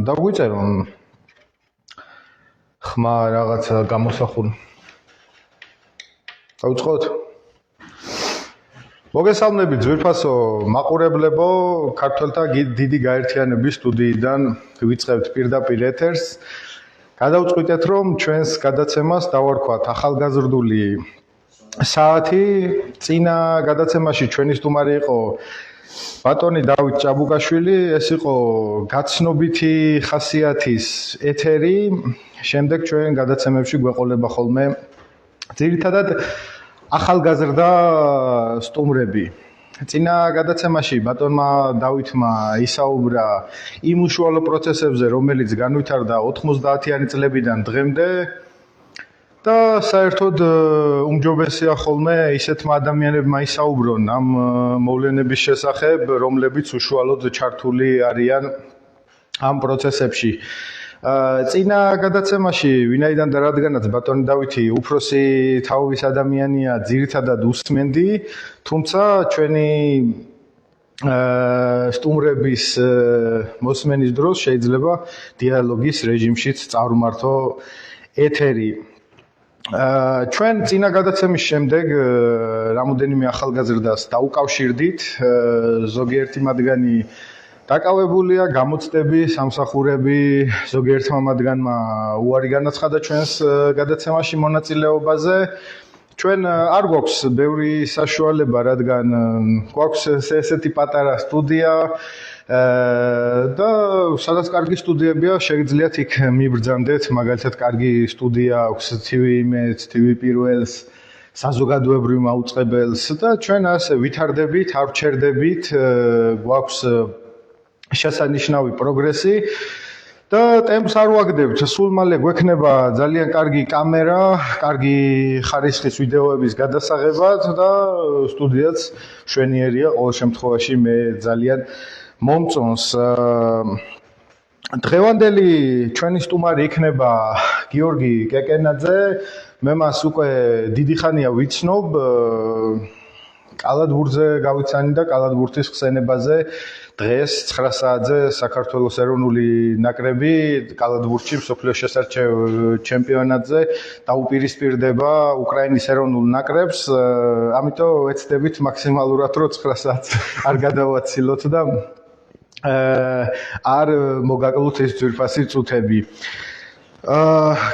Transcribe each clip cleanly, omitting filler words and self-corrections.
დაგვიწერო ხმა რაღაცა გამოსახული. დავიწყოთ. მოგესალმებით ძვირფასო მაყურებლებო, ქართველთა დიდი გაერთიანების სტუდიიდან ვიწყებთ პირდაპირ ეთერს. გადავწყვიტეთ, რომ ჩვენს გადაცემას დავარქვათ ახალგაზრდული საათი. წინა გადაცემაში ჩვენი სტუმარი იყო ბატონი დავით ჭაბუკაშვილი, ეს იყო გაცნობითი ხასიათის ეთერი. შემდეგ ჩვენ გადაცემებში გვეყოლება ხოლმე ძირითადად ახალგაზრდა სტუმრები. წინა გადაცემაში ბატონმა დავითმა ისაუბრა იმ უშუალო პროცესებზე, რომელიც განვითარდა 90-იანი წლებიდან დღემდე და საერთოდ უმჯობესია ხოლმე ისეთმა ადამიანებმა ისაუბრონ ამ მოვლენების შესახებ, რომლებიც უშუალოდ ჩართული არიან ამ პროცესებში. წინა გადაცემაში ვინაიდან და რადგანაც ბატონი დავითი უფროსი თაობის ადამიანია, ძირითადად უსმენდი, თუმცა ჩვენი სტუმრების მოსმენის დროს შეიძლება დიალოგის რეჟიმშიც წარუმართო ეთერი. ჩვენ წინა გადაცემის შემდეგ რამოდენიმე ახალგაზრდას დაუკავშირდით, ზოგიერთი მათგანი დაკავებულია გამოცდები, სამსახურები, ზოგიერთმა მათგანმა უარი განაცხადა ჩვენს გადაცემაში მონაწილეობაზე. ჩვენ არ გვაქვს ბევრი საშუალება, რადგან გვაქვს ესეთი პატარა სტუდია და სადაც კარგი სტუდიებია, შეგიძლიათ იქ მიბრძანდეთ, მაგალითად კარგი სტუდია აქვს TV Image, TV პირველს, საზოგადოებრივ მაუწყებელს და ჩვენ ასე ვითარდებით, არ ვჩერდებით, გვაქვს შესანიშნავი პროგრესი და ტემპს არ ვაგდებთ. სულ მალე გვექნება ძალიან კარგი კამერა, კარგი ხარისხის ვიდეოების გადასაღებად და სტუდიაც მშვენიერია. ყოველ შემთხვევაში მე ძალიან მომწონს. დღევანდელი ჩვენი სტუმარი იქნება გიორგი კეკენაძე. მე მას უკვე დიდი ხანია ვიცნობ. კალათბურთზე გავიცანი და კალათბურთის ხსენებაზე დღეს 9 საათზე საქართველოს ეროვნული ნაკრები კალათბურთში მსოფლიოს შესარჩევ ჩემპიონატზე დაუპირისპირდება უკრაინის ეროვნულ ნაკრებს. ამიტომ ვეცდებით მაქსიმალურად რომ 9 საათს არ გადავაცილოთ და არ მოგაკლოთ ეს ძვირფასი წუთები.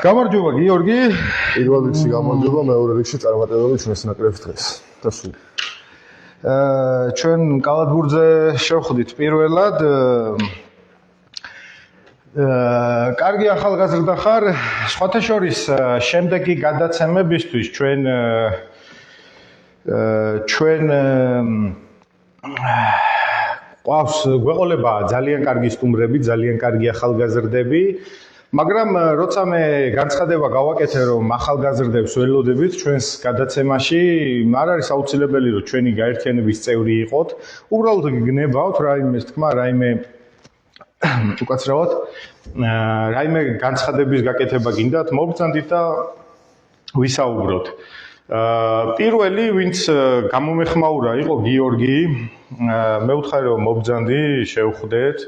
გამარჯობა გიორგი. პირველ რიგში გამარჯობა, მეორე რიგში წარმატებები ჩვენს ნაკრებს დღეს. და სულ ჩვენ კალათბურთზე შევხვდით პირველად. კარგი ახალგაზრდა ხარ. სხვათა შორის შემდეგი გადაცემებისთვის ჩვენ ყავს გვეყოლება ძალიან კარგი სტუმრები, ძალიან კარგი ახალგაზრდები. მაგრამ როცა მე განცხადება გავაკეთე, რომ ახალგაზრდებს ველოდებით ჩვენს გადაცემაში, არ არის აუცილებელი, რომ ჩვენი გაერთიანების წევრი იყოთ. უბრალოდ გგნებავთ რაიმე თქმა, რაიმე უკაცრავად, რაიმე განცხადების გაკეთება გინდათ, მოგბრძანდით და ვისაუბროთ. პირველი, ვინც გამომეხმაურა, იყო გიორგი. მე ვუთხარი, რომ მოგბრძანდი, შევხვდეთ.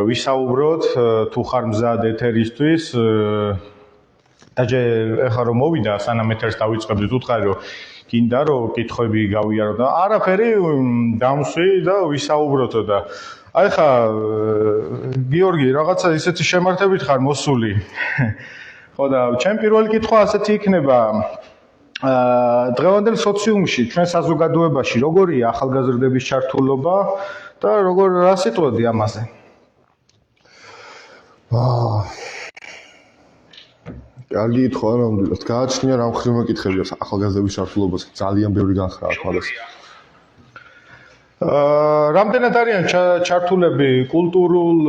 ვისაუბროთ, თუ ხარ მზად ეთერისთვის. ეხლა რომ მოვიდა, სანამ ეთერს დავიწყებდით, ვუთხარი, რომ გინდა რომ კითხვები გავიარო და არაფერი, დამსვი და ვისაუბროთო და აი ხა გიორგი, რაღაცა ისეთი შემართებით ხარ მოსული. ხო და ჩემ პირველი კითხვა ასეთი იქნება. დღევანდელ სოციუმში, ჩვენ საზოგადოებაში როგორია ახალგაზრდების ჩართულობა და რას იტყოდი ამაზე? კარგი კითხვა, ნამდვილად. გააჩნია რა მხრივ მეკითხებია ახალგაზრდების ჩართულობაზე. ძალიან ბევრი განხრაა თვალს. რამდენად არიან ჩართულები კულტურულ,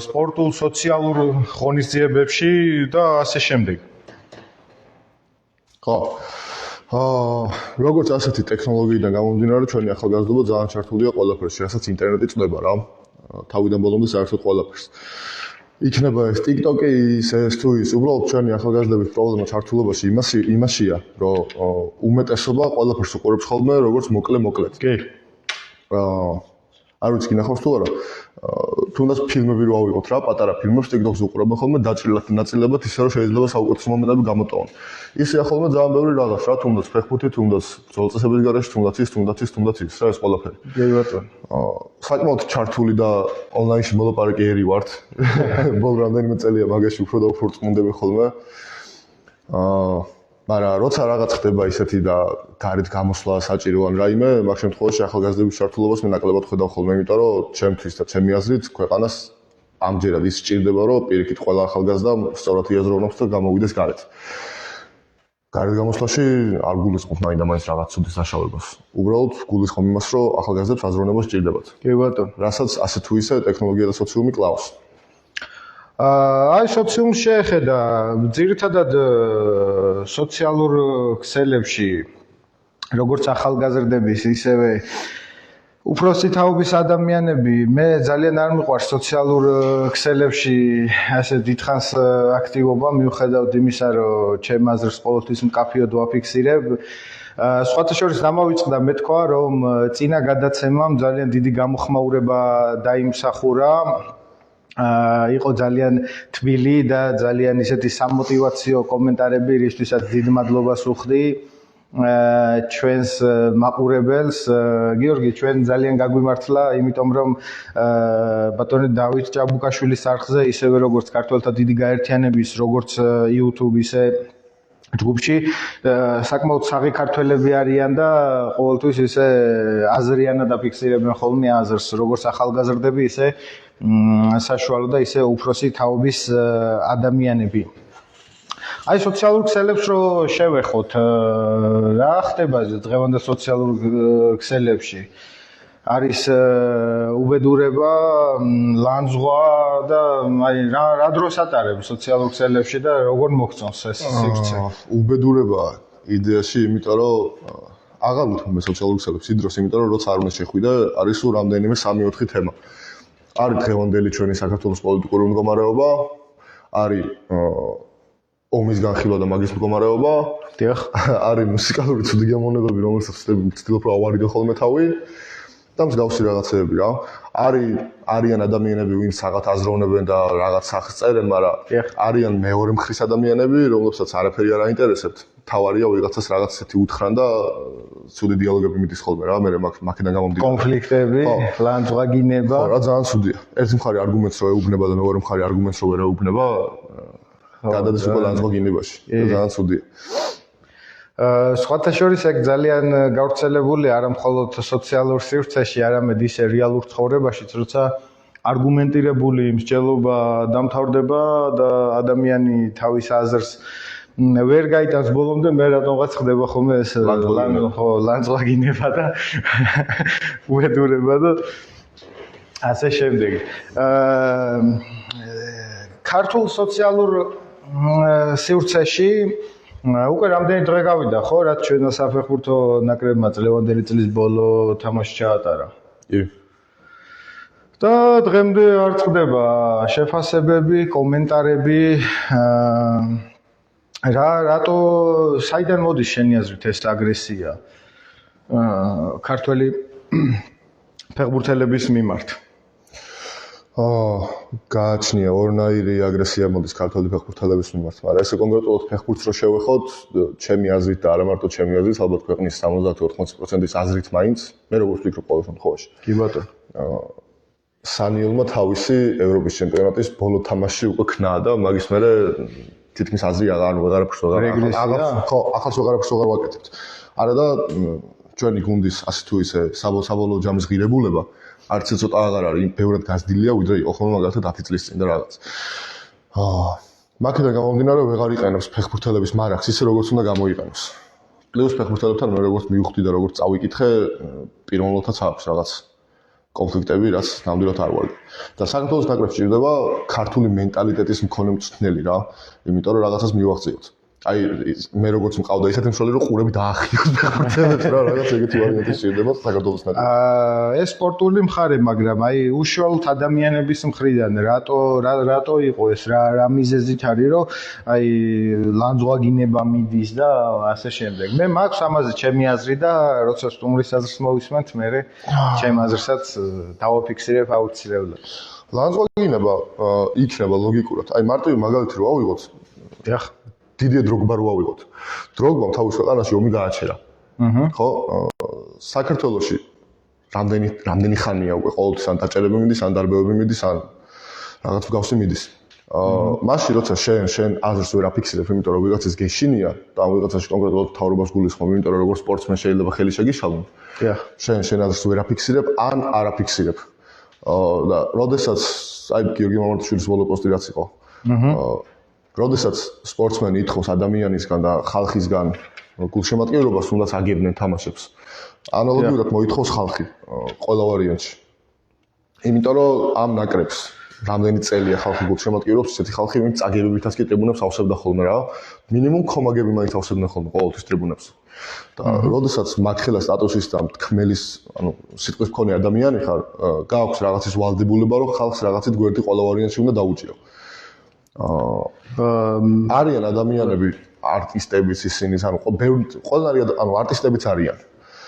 სპორტულ, სოციალურ ღონისძიებებში და ასე შემდეგ? ხო. როგორც ასეთი ტექნოლოგიიდან გამომდინარე, ჩვენი ახალგაზრდობა ძალიან ჩართულია ყველაფერში, რასაც ინტერნეტი წდება რა. თავიდან ბოლომდე საერთოდ ყველაფერს. იქნება ეს TikTok-ი, ეს თუ ის, უბრალოდ ჩვენი ახალგაზრდების პრობლემა ჩართულობაში იმაშია, რომ უმეტესობა ყველაფერს უყურებს ხოლმე, როგორც მოკლედ. კი. არ ვიცი, გინახავს თუ არა. თუნდაც ფილმები რო ავიღოთ რა, პატარა ფილმებს TikTok-ზე უყურებენ ხოლმე დაჭრილად ნაწილებად ისე რომ შეიძლება საუკეთესო მომენტები გამოტოვონ. ისეა ხოლმე ძალიან ბევრი რაღაც რა, თუნდაც ფეხბურთი, თუნდაც ბრძოლწესების გარეშე, თუნდაც ის რა ეს ყველაფერი. კი ბატონო. საკმაოდ ჩართული და ონლაინში მოლაპარაკიერი ვართ. ბოლო რამდენიმე წელია მაგაში უფრო და უფრო წმუნდები ხოლმე. მაგრამ როცა რაღაც ხდება ისეთი და გარეთ გამოსვლა საჭირო ან რაიმე, მაგ შემთხვევაში ახალგაზრდების ჩართულობას მე ნაკლებად ხედავ ხოლმე, იმიტომ რომ ჩემთვის და ჩემი აზრით ქვეყანას ამჯერად ის სჭირდება, რომ პირიქით ყველა ახალგაზრდა სწორად იაზროვნოს და გამოვიდეს გარეთ. გარეთ გამოსვლაში არ გულისხმობ მაინდა-მაინც რაღაც ცუდის დაშავებას. უბრალოდ გულისხმობ იმას, რომ ახალგაზრდებს აზროვნება სჭირდებათ. კი ბატონო. რასაც ასე თუ ისე ტექნოლოგია და სოციუმი კლავს. აი სოციუმს შეეხედა ძირითადად სოციალურ ქსელებში როგორც ახალგაზრდების ისევე უფროსი თაობის ადამიანები მე ძალიან არ მიყვარს სოციალურ ქსელებში ასე დიდხანს აქტივობა მიუხედავად იმისა რომ ჩემ აზრს ყოველთვის მკაფიოდ ვაფიქსირებ სხვათა შორის დამავიწყდა მეთქვა რომ წინა გადაცემამ ძალიან დიდი გამოხმაურება დაიმსახურა იყო ძალიან თბილი და ძალიან ისეთი სამოტივაციო კომენტარები, რისთვისაც დიდ მადლობას ვუხდი ჩვენს მაყურებელს. გიორგი, ჩვენ ძალიან გაგვიმართლა, იმიტომ რომ ბატონი დავით ჭაბუკაშვილის არხზე, ისევე როგორც ქართველთა დიდი გაერთიანების, როგორც YouTube, ისე ჯგუფში საკმაოდ საღი ქართველები არიან და ყოველთვის ისე აზრიანად აფიქსირებენ ხოლმე აზრს, როგორც ახალგაზრდები, ისე საშუალო და ისე უფროსი თაობის ადამიანები. აი სოციალურ ქსელებს რო შევეხოთ, რა ხდება დღევანდელ სოციალურ ქსელებში? არის უბედურება, ლანძღვა და აი რა დროს ატარებს სოციალურ ქსელებში და როგორ მოგწონს ეს სივრცე? უბედურება იდეაში, იმიტომ რომ აღარ უთმობ სოციალურ ქსელებს იმ დროს, იმიტომ რომ როცა არ უნდა შეხვიდე, არის სულ რამდენიმე 3-4 თემა. არის დღევანდელი ჩვენი საქართველოს პოლიტიკური მდგომარეობა, არის ომის განხილვა და მაგის მდგომარეობა, დიახ, არის მუსიკალური ცუდი გემოვნებები, რომელსაც ვცდილობ რომ ავარიდო ხოლმე თავი და მსგავსი რაღაცეები რა. არიან ადამიანები, ვინც რაღაც აზროვნებენ და რაღაც სახს წერენ, მაგრამ არიან მეორე მხრის ადამიანები, რომლებსაც არაფერი არ აინტერესებთ. თავარია ვიღაცას რაღაც ისეთი უთხრან და ცუდი დიალოგები მიდის ხოლმე რა, მე მაქედან გამომდინარე. კონფლიქტები, ლანძღვა გინება. ხო, რა ძალიან ცუდია. ერთი მხარე არგუმენტს რო ეუბნება და მეორე მხარე არგუმენტს რო ვერ ეუბნება, გადადის უკვე ლანძღვა გინებაში. ძალიან ცუდია. სხვათა შორის ეგ ძალიან გავრცელებული არა მხოლოდ სოციალურ სივრცეში, არამედ ისე რეალურ ცხოვრებაშიც, როცა არგუმენტირებული მსჯელობა დამთავრდება და ადამიანი თავის აზრს ვერ გაიტანს ბოლომდე, მე რატომღაც ხდება ხოლმე ეს ლანძღვა გინება და უბედურება და ასე შემდეგ. ქართულ სოციალურ სივრცეში უკვე რამდენი დღე გავიდა, ხო, რაც ჩვენ საფეხბურთო ნაკრებმა წლევანდელი წლის ბოლო თამაში ჩაატარა. კი. და დღემდე არ წყდება შეფასებები, კომენტარები, რატო საიდან მოდის შენი აზრით ეს აგრესია ქართველი ფეხბურთელების მიმართ? გააჩნია ორნაირი აგრესია მოდის ქართველი ფეხბურთელების მიმართ, მაგრამ ესე კონკრეტულად ფეხბურთს რო შევეხოთ, ჩემი აზრით და არა მარტო ჩემი აზრით, ალბათ ქვეყნის 70-80%-ის აზრით მაინც, მე როგორც ვფიქრობ ყოველ შემთხვევაში. კი ბატონო. სანიელმა თავისი ევროპის ჩემპიონატის ბოლო თამაში უკვე ქნა და მაგის მერე თითქმის აზრი აღარაფერს ხო, ახალს აღარაფერს აღარ ვაკეთებთ. არა და ჩვენი გუნდის ასე თუ ისე საბოლოო ჯამის ღირებულება არც ცოტა აღარ არის, ბევრად გაზრდილია ვიდრე იყო ხოლმე მაგალითად 10 წლის წინ და რაღაც. მაქედან გამომდინარე ვეღარ იყენებს ფეხბურთელების მარახს ისე როგორც უნდა გამოიყენოს. პლუს ფეხბურთელებთან მე როგორც მივხვდი და როგორც წავიკითხე, პირველთაც აქვს რაღაც კონფლიქტები, რაც ნამდვილად არ ვარ. და საქართველოს ნაკრებს ჭირდება ქართული მენტალიტეტის მქონე მწვრთნელი რა, იმიტომ რომ რაღაცას მივაღწიოთ. აი მე როგორც მყავდა ისეთი მსვლელი რომ ყურები დაახიოს ფეხბურთელებს რა, რაღაც ეგეთი ვარიანტი ჭირდება საქართველოს ნაკრებს. ეს სპორტული მხარე, მაგრამ აი უშუალოდ ადამიანების მხრიდან რატო იყო ეს რა მიზეზით არის რომ აი ლანძღვა გინება მიდის და ასე შემდეგ. მე მაქვს ამაზე ჩემი აზრი და როცა სტუმრის აზრს მოვისმენთ, მე ჩემ აზრსაც დავაფიქსირებ აუცილებლად. ლანძღოლინება იქნება ლოგიკურად. აი მარტივი მაგალითი რო ავიღოთ. დიახ. დიდია დროგბა რო ავიღოთ. დროგბამ თავის ქვეყანაში ომი გააჩერა. ხო? საქართველოში რამდენი ხანია უკვე ყოველთვის ან დაჭერები მიდის, ან დარბევები მიდის, ან რაღაც მსგავსი მიდის. მაშინ როცა შენ აზრს ვერ აფიქსირებ, იმიტომ რომ ვიღაცას გეშინია და ამ ვიღაცაში კონკრეტულად თავრობას გულისხმობ, იმიტომ რომ როგორც სპორტსმენ შეიძლება ხელი შეგიშალო. დიახ. შენ აზრს ვერ აფიქსირებ, ან არ აფიქსირებ. და როდესაც აი გიორგი მამარდაშვილის ბოლო პოსტი რაც იყო. როდესაც სპორტსმენი ითხოვს ადამიანისგან და ხალხისგან გულშემატკივრობას, თუნდაც აგებდნენ თამაშებს. ანალოგიურად მოითხოვს ხალხი ყველა ვარიანტში. იმიტომ რომ ამ ნაკრებს რამდენი წელია ხალხი გულშემატკივრობს, ესეთი ხალხი ვინც წაგებებითაც კი ტრიბუნებს ავსებდა ხოლმე რა. მინიმუმ ხომაგები მაინც ავსებდნენ ხოლმე ყოველთვის ტრიბუნებს. და როდესაც მაგხელა სტატუსის და თქმელის, ანუ სიტყვის მქონე ადამიანი ხარ, გააქვს რაღაცის ვალდებულება, რომ ხალხს რაღაცით გვერდი ყველა ვარიანტში უნდა დაუჭირო. არიან ადამიანები, არტისტებიც ისინი, ანუ ყველანი ანუ არტისტებიც არიან.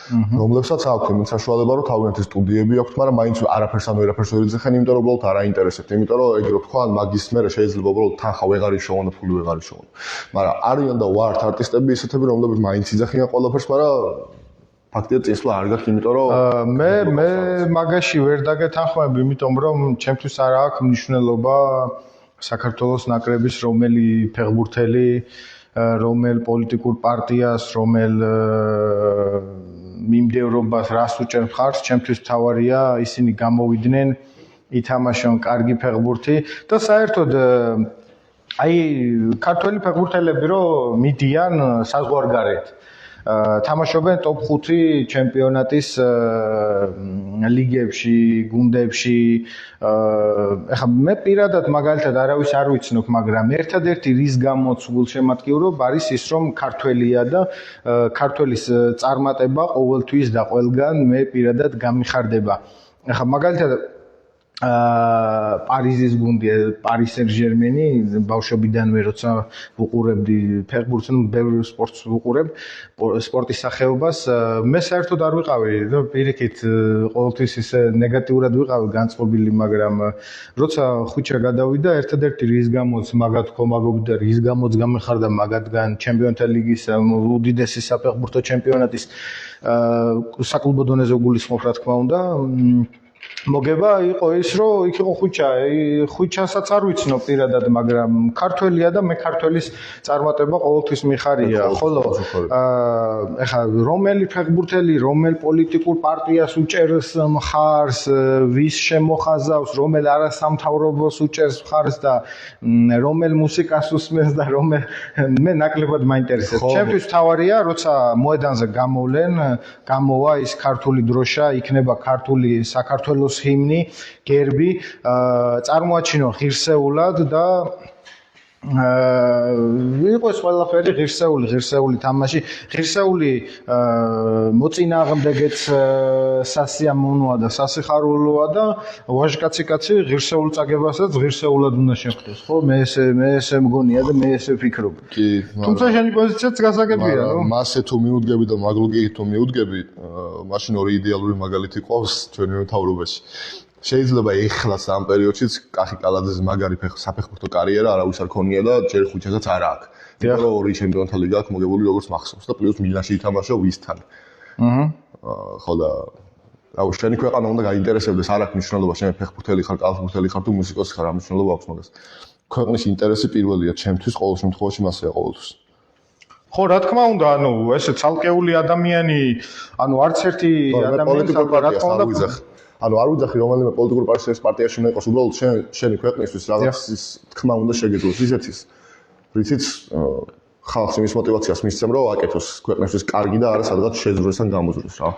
რომლებსაც აქვს იმით საშუალება, რომ თავიანთი სტუდიები აქვთ, მაგრამ მაინც არაფერს ან ვერაფერს ვერ იძახენ, იმიტომ რომ უბრალოდ არ აინტერესებთ, იმიტომ რომ ეგ რო თქვა, მაგის მერე შეიძლება უბრალოდ თანხა ვეღარ იშოვონ და ფული ვეღარ იშოვონ. მაგრამ არიან და ვართ არტისტები ისეთები, რომლებიც მაინც იძახიან ყველაფერს, მაგრამ ფაქტია წინსვლა არ გაქვს, იმიტომ რომ მე მაგაში ვერ დაგეთანხმებ, იმიტომ რომ ჩემთვის არ აქვს მნიშვნელობა საქართველოს ნაკრების რომელი ფეხბურთელი, რომელ პოლიტიკურ პარტიას, რომელ მიმდევრობას რას უჭერს ხარს, ჩემთვის მთავარია ისინი გამოვიდნენ, ითამაშონ კარგი ფეხბურთი და საერთოდ აი ქართველი ფეხბურთელები რო მიდიან საზღვარგარეთ თამაშობენ ტოპ 5 ჩემპიონატის ლიგებში, გუნდებში. ეხლა მე პირადად მაგალითად არავის არ ვიცნობ, მაგრამ ერთადერთი რის გამოც გულშემატკივრობ არის ის, რომ ქართველია და ქართველის წარმატება ყოველთვის და ყველგან მე პირადად გამიხარდება. ეხლა მაგალითად პარიზის გუნდი, პარი სენ-ჟერმენი, ბავშვობიდანვე როცა ვუყურებდი ფეხბურთს, ნუ ბევრ სპორტს ვუყურებ, სპორტის სახეობას, მე საერთოდ არ ვიყავი, და პირიქით ყოველთვის ისე ნეგატიურად ვიყავი განწყობილი, მაგრამ როცა ხუჩა გადავიდა, ერთადერთი რის გამოც მაგათ ხომაგობდი და რის გამოც გამიხარდა მაგათგან ჩემპიონთა ლიგის უდიდესი საფეხბურთო ჩემპიონატის საკლუბო დონეზე გულისხმობ, რა თქმა უნდა. მოგება იყო ის, რომ იქ იყო ხუჩა, ხუჩასაც არ ვიცნობ პირადად, მაგრამ ქართველია და მე ქართველის წარმატება ყოველთვის მიხარია, ხოლო ეხლა რომელი ფეხბურთელი, რომელ პოლიტიკურ პარტიას უჭერს მხარს, ვის შემოხაზავს, რომელ არასამთავრობოს უჭერს მხარს და რომელ მუსიკას უსმენს და რომელ მე ნაკლებად მაინტერესებს. ჩემთვის მთავარია, როცა მოედანზე გამოვლენ, გამოვა ის ქართული დროშა, იქნება ქართული საქართველოს ჰიმნი, გერბი, წარმოაჩინონ ღირსეულად და იყოს ყველაფერი ღირსეული თამაში, ღირსეული მოწინააღმდეგეც სასიამოვნოა და სასიხარულოა და ვაჟკაცი ღირსეულ წაგებასაც ღირსეულად უნდა შეხვდეს, ხო? მე ესე მგონია და მე ესე ვფიქრობ. კი, თუმცა შენი პოზიციაც გასაგებია, ნუ. მასე თუ მიუდგები და მაგლოგიით თუ მიუდგები, მაშინ ორი იდეალური მაგალითი ყავს ჩვენი მთავრობაში. შეიძლება ეხლაც ამ პერიოდშიც კახი კალაძეს მაგარი საფეხბურთო კარიერა არავის არ ქონია და ჯერ ხუჩასაც არ აქვს. იმიტომ რომ ორი ჩემპიონთა ლიგა აქვს მოგებული როგორც მახსოვს და პლუს მილანში ითამაშა ვისთან. ხო და აუ შენი ქვეყანა უნდა გაინტერესებდეს, არ აქვს მნიშვნელობა შენ ფეხბურთელი ხარ, კალათბურთელი ხარ თუ მუსიკოსი ხარ, ამ მნიშვნელობა აქვს მაგას. ქვეყნის ინტერესი პირველია ჩემთვის ყოველ შემთხვევაში მასეა ყოველთვის. ხო, რა თქმა უნდა, ანუ ესე ცალკეული ადამიანი, ანუ არც ერთი ადამიანი რა თქმა უნდა ანუ არ ვიძახი რომელიმე პოლიტიკურ პარტიაში უნდა იყოს, უბრალოდ შენი ქვეყნისთვის რაღაცის თქმა უნდა შეგეძლოს ისეთის, რითიც ხალხს იმის мотиваციას მისცემ, რომ აკეთოს ქვეყნისთვის კარგი და არა სადღაც შეძროს ან გამოძროს რა.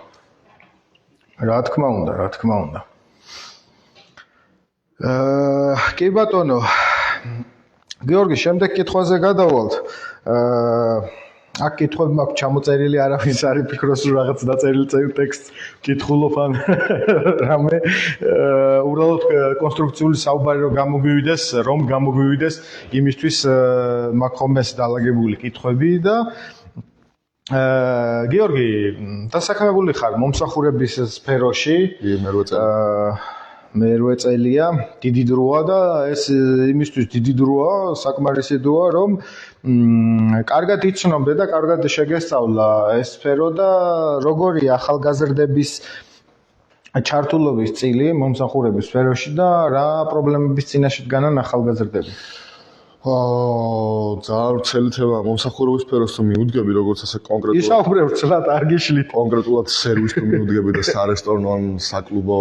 რა თქმა უნდა. კი ბატონო. გიორგი, შემდეგ კითხვაზე გადავალთ. აქ კითხვები მაქვს ჩამოწერილი, არავის არ იფიქროს რომ რაღაც დაწერილი ტექსტს კითხულობ ან რამე უბრალოდ კონსტრუქციული საუბარი რომ გამოგვივიდეს იმისთვის მაქვს ხომეს დაალაგებული კითხვები და გიორგი, დასაქმებული ხარ მომსახურების სფეროში. კი, მე 8 წელი. მერვე წელია, დიდი დროა და ეს იმისთვის დიდი დროა, საკმარისი დროა, რომ კარგად იცნობდე და კარგად შეგესწავლა ეს სფერო და როგორია ახალგაზრდების ჩართულობის წილი მომსახურების სფეროში და რა პრობლემების წინაშე დგანან ახალგაზრდები. ძალიან ვრცელი თემა მომსახურების სფეროს თუ მიუდგები, როგორც ასე კონკრეტულად. ისაუბრებ ცლად არ გიშლით. კონკრეტულად სერვისს თუ მიუდგები და სარესტორნო ან საკლუბო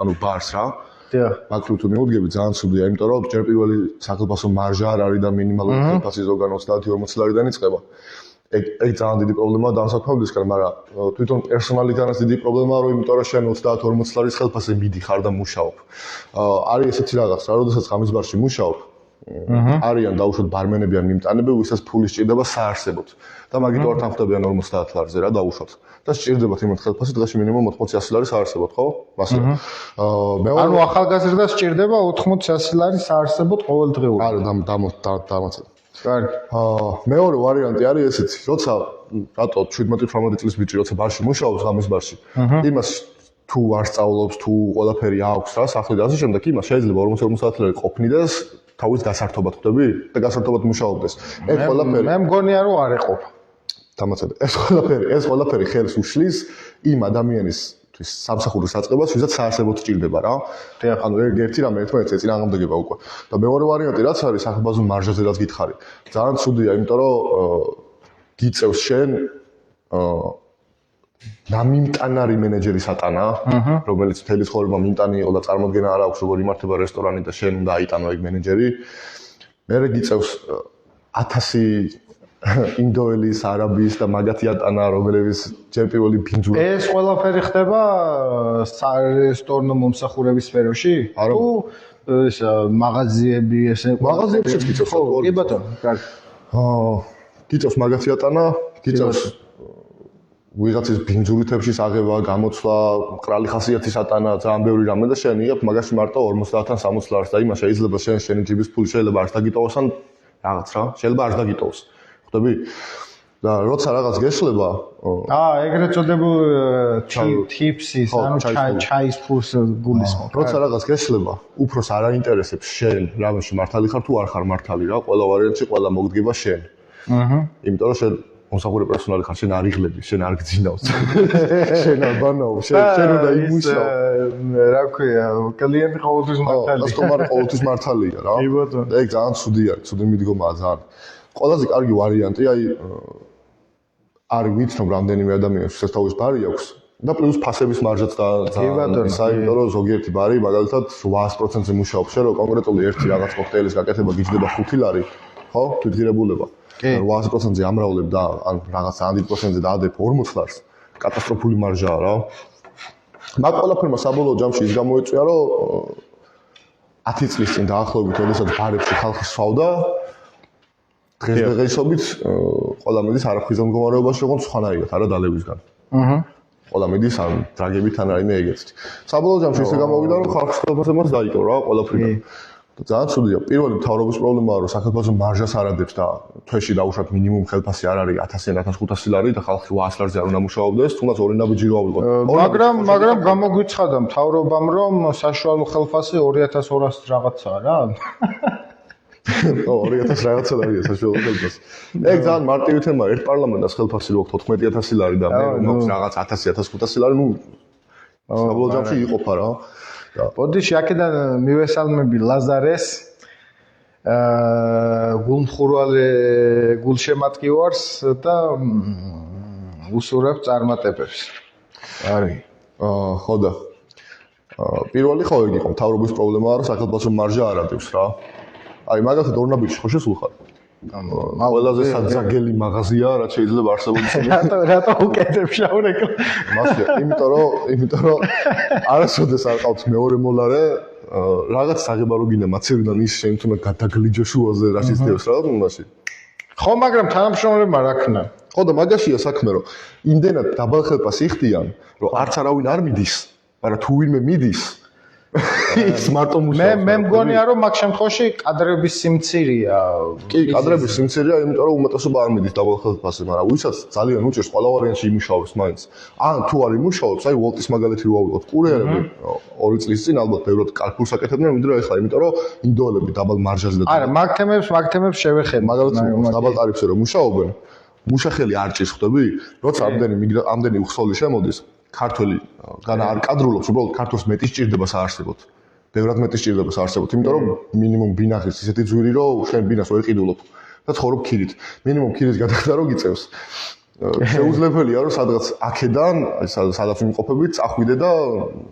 ანუ ბარს რა. დიახ. მაგალითად თუ მიუდგები ძალიან ცუდია, იმიტომ რომ ჯერ პირველი სახელმწიფო მარჟა არ არის და მინიმალური ხელფასი ზოგან 30-40 ლარიდან იწყება. ეგ ძალიან დიდი პრობლემაა დამსაქმებისგან, მაგრამ თვითონ პერსონალიდანაც დიდი პრობლემაა, რომ იმიტომ რომ შენ 30-40 ლარის ხელფასზე მიდიხარ და მუშაობ. არის ესეთი რაღაც, რა, როდესაც ღამის ბარში მუშაობ, არიან დაუშვათ ბარმენები ან მიმტანები, ვისაც ფული სჭირდება საარსებოდ. და მაგით ორ თან ხვდებიან 50 ლარზე რა დაუშვათ. და სჭირდებათ იმათ ხელფასი დღეში მინიმუმ 80-100 ლარი საარსებოდ, ხო? მასე. ანუ ახალგაზრდას სჭირდება 80-100 ლარი საარსებოდ ყოველდღიურად. არა, დამაცად. კარგი. მეორე ვარიანტი არის ესეთი, როცა რატო 17-18 წლის ბიჭი როცა ბარში მუშაობს ღამის ბარში, იმას თუ არ სწავლობს, თუ ყველაფერი აქვს რა, სახლი და ასე შემდეგ, იმას შეიძლება 40-50 ლარი ყოფნიდეს თავის გასართობად ხვდები და გასართობად მუშაობდეს. ეს ყველაფერი მე მგონია რომ არ ეყოფ. დამაცად. ეს ყველაფერი ხელს უშლის იმ ადამიანის სამსახურის საწყებას, ვისაც საარსებოდ სჭირდება რა. ანუ ერთი რამე ერთმანეთს ეწინააღმდეგება უკვე. და მეორე ვარიანტი რაც არის სახალხო მარჟაზე რაც გითხარი. ძალიან ცუდია, იმიტომ რომ გიწევს შენ ნამიმტანარი მენეჯერი სატანა, რომელიც მთელი ცხოვრება მიმტანი იყო და წარმოდგენა არ აქვს როგორ იმართება რესტორანი და შენ უნდა აიტანო ეგ მენეჯერი. მერე გიწევს 1000 ინდოელის, არაბის და მაგათი ატანა, რომლებიც ჯერ პირველი ბინძურა. ეს ყველაფერი ხდება სარესტორნო მომსახურების სფეროში? თუ ეს მაღაზიები ესე მაღაზიებშიც გიწევს ხო, კი ბატონო, კარგი. გიწევს მაგათი ატანა, გიწევს ვიღაცის ბინძურითებში აღება, გამოცვლა, მყრალი ხასიათის ატანა, ძალიან ბევრი რამე და შენ იღებ მაგაში მარტო 50-დან 60 ლარს და იმას შეიძლება შენი ჯიბის ფული შეიძლება არც დაგიტოვოს ან რაღაც რა, შეიძლება არც დაგიტოვოს. ხვდები? და როცა რაღაც გეშლება, ეგრეთ წოდებულ ტიპსის, ანუ ჩაის ფულს გულისხმობ. როცა რაღაც გეშლება, უფროს არ აინტერესებს შენ, რამეში მართალი ხარ თუ არ ხარ მართალი რა, ყველა ვარიანტში ყველა მოგდგება შენ. იმიტომ რომ შენ მომსახურე პერსონალი ხარ, შენ არ იღლები, შენ არ გძინავს. შენ არ ბანაო, შენ უნდა იმუშაო. რა ქვია, კლიენტი ყოველთვის მართალია. კასტომარი ყოველთვის მართალია რა. კი ბატონო. ეგ ძალიან ცუდია, ცუდი მიდგომაა ძალიან. ყველაზე კარგი ვარიანტი, აი არ ვიცნობ რამდენიმე ადამიანს შესთავის ბარი აქვს და პლუს ფასების მარჟაც და ძალიან საერთო რომ ზოგიერთი ბარი მაგალითად 800%-ზე მუშაობს, შენ რო კონკრეტული ერთი რაღაც კოქტეილის გაკეთება გიждდება 5 ლარი, ხო? თვითღირებულება. 800%-ზე ამრავლებ და ან რაღაც ძალიან დიდ პროცენტზე დაადებ 40 ლარს, კატასტროფული მარჟაა რა. მაგ ყველაფერმა საბოლოო ჯამში ის გამოიწვია, რომ 10 წლის წინ დაახლოებით, როდესაც ბარებში ხალხი სვავდა, დღესდღეობით ყველა მიდის არაფრიზო მდგომარეობაში, როგორც სხვანაირად, არა დალებისგან. ყველა მიდის ან დრაგებით ან რაიმე ეგეთი. საბოლოო ჯამში ისე გამოვიდა, რომ ხალხის ხელფასებას დაიტო რა ყველაფრიდან. ძალიან ცუდია. პირველი მთავრობის პრობლემაა, რომ საქართველოს მარჟას არ ადებს და თვეში დაუშვათ მინიმუმ ხელფასი არ არის 1000-ან 1500 ლარი და ხალხი 800 ლარზე არ უნდა მუშაობდეს, თუნდაც ორი ნაბიჯი რო ავიღოთ. მაგრამ გამოგვიცხადა მთავრობამ, რომ საშუალო ხელფასი 2200 რაღაცაა რა. 2000 რაღაცა არის საშუალო ხელფასი. ეგ ძალიან მარტივი თემაა. ერთ პარლამენტს ხელფასი რო აქვს 14000 ლარი და მე მაქვს რაღაც 1000-1500 ლარი, ნუ საბოლოო ჯამში იყოფა რა. ბოდიში აქედან მივესალმები ლაზარეს გულმხურვალე გულშემატკივარს და უსურებ წარმატებებს. არის. ხო და პირველი ხო ეგ იყო, მთავრობის პრობლემაა, რომ საქართველოს მარჟა არ ადევს რა. აი მაგალითად ორნაბიჯი ხო შესულხარ? ყველაზე საძაგელი მაღაზია რაც შეიძლება არსებობს. რატო უკეთებ შაურეკლა? მასია, იმიტომ რომ არასოდეს არ ყავთ მეორე მოლარე, რაღაც საღება რო გინდა მაცევრიდან ის შენ თუნდაც გადაგლიჯო შუაზე რა შეიძლება რა თუნდაც. ხო, მაგრამ თანამშრომლებმა რა ქნა? ხო და მაგაშია საქმე, რომ იმდენად დაბალ ხელფასს იხდიან, რომ არც არავინ არ მიდის, მაგრამ თუ ვინმე მიდის, ის მარტო მუშაობს. მე მგონია რომ მაგ შემთხვევაში კადრების სიმცირეა. კი, კადრების სიმცირეა, იმიტომ რომ უმეტესობა არ მიდის დაბალ ხელფასზე, მაგრამ ვისაც ძალიან უჭირს ყველა ვარიანტში იმუშაობს მაინც. ან თუ არ იმუშაობს, აი ვოლტის მაგალითი რო ავიღოთ, კურიერები 2 წლის წინ ალბათ ბევრად კარგულს აკეთებდნენ, ვიდრე ახლა, იმიტომ რომ ინდოელები დაბალ მარჟაზე და არა, მაგ თემებს შევეხებ, მაგალითად დაბალ ტარიფზე რომ მუშაობენ, მუშახელი არ ჭირს, ხვდები? როცა ამდენი უხსოვი შემოდის, ქართველი განა არ კადრულობს, უბრალოდ ქართულს მეტი სჭირდება საარსებოდ. ბევრად მეტი სჭირდება საარსებოდ, იმიტომ რომ მინიმუმ ბინახის ისეთი ძვირი, რომ შენ ბინას ვერ ყიდულობ და ცხოვრობ ქირით. მინიმუმ ქირის გადახდა რო გიწევს. შეუძლებელია რომ სადღაც აქედან, სადაც იმყოფებით, წახვიდე და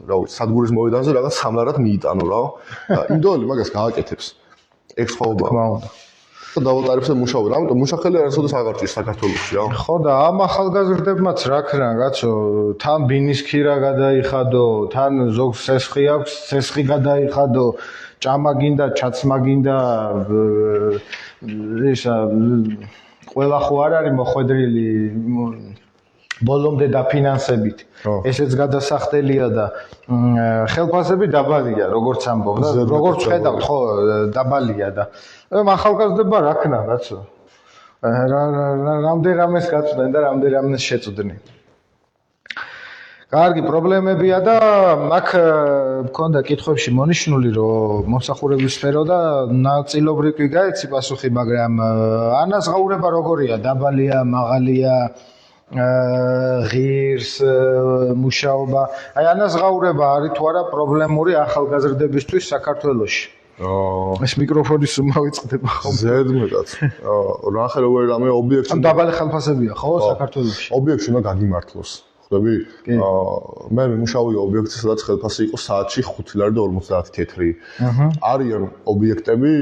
რა ვიცი, სადგურის მოედანზე რაღაც სამლარად მიიტანო რა. ინდოელი მაგას გააკეთებს. ეგ სხვაობაა. თქმა უნდა. და დაბალ ტარიფზე მუშაობენ. ამიტომ მუშახელი არასოდეს აღარ ჭირს საქართველოში რა. ხო და ამ ახალგაზრდებმაც რა ქრან, კაცო, თან ბინის ქირა გადაიხადო, თან ზოგს სესხი აქვს, სესხი გადაიხადო, ჭამა გინდა, ჩაცმა გინდა, ისა ყველა ხო არ არის მოხვედრილი ბოლომდე დაფინანსებით. ესეც გადასახდელია და ხელფასები დაბალია, როგორც ამბობ და როგორც ხედავთ, ხო, დაბალია და ახალგაზრდება რა ქნა, კაცო. რამდენამეს გაწვდნენ და რამდენამეს შეწვდნენ. კარგი პრობლემებია და აქ მქონდა კითხვებში მონიშნული, რომ მომსახურების სფერო და ნაწილობრივ კი გაეცი პასუხი, მაგრამ ანაზღაურება როგორია? დაბალია, მაღალია? ღირს მუშაობა. აი ანაზღაურება არის თუ არა პრობლემური ახალგაზრდებისთვის საქართველოში? ეს მიკროფონის უმავიწყდება ხოლმე. ზედმეტად. ნახე როგორი რამე ობიექტი. დაბალი ხელფასებია ხო საქართველოში? ობიექტი უნდა გაგიმართლოს. ხვდები? მე მიმუშავია ობიექტზე, სადაც ხელფასი იყო საათში 5 ლარი და 50 თეთრი. არიან ობიექტები,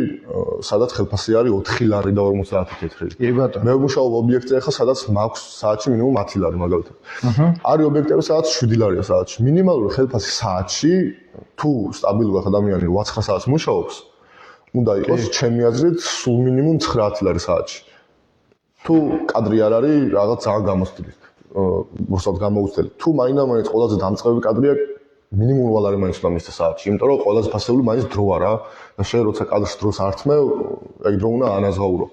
სადაც ხელფასი არის 4 ლარი და 50 თეთრი. კი ბატონო. მე ვმუშაობ ობიექტზე, ახლა სადაც მაქვს საათში მინიმუმ 10 ლარი მაგალითად. არის ობიექტები, სადაც 7 ლარია საათში. მინიმალური ხელფასი საათში, თუ სტაბილურად ადამიანი 8-9 საათს მუშაობს, უნდა იყოს ჩემი აზრით სულ მინიმუმ 9 ლარი საათში. თუ კადრი არ არის, რაღაც ძალიან გამოსწრით. მოსად გამოუცდელი. თუ მაინც ყველაზე დამწყები კადრია მინიმუმ ვალარი მაინც უნდა მისცეს საათში, იმიტომ რომ ყველაზე ფასებული მაინც დროა რა. და შენ როცა კადრს დროს არ თმევ, ეგ დრო უნდა ანაზღაურო.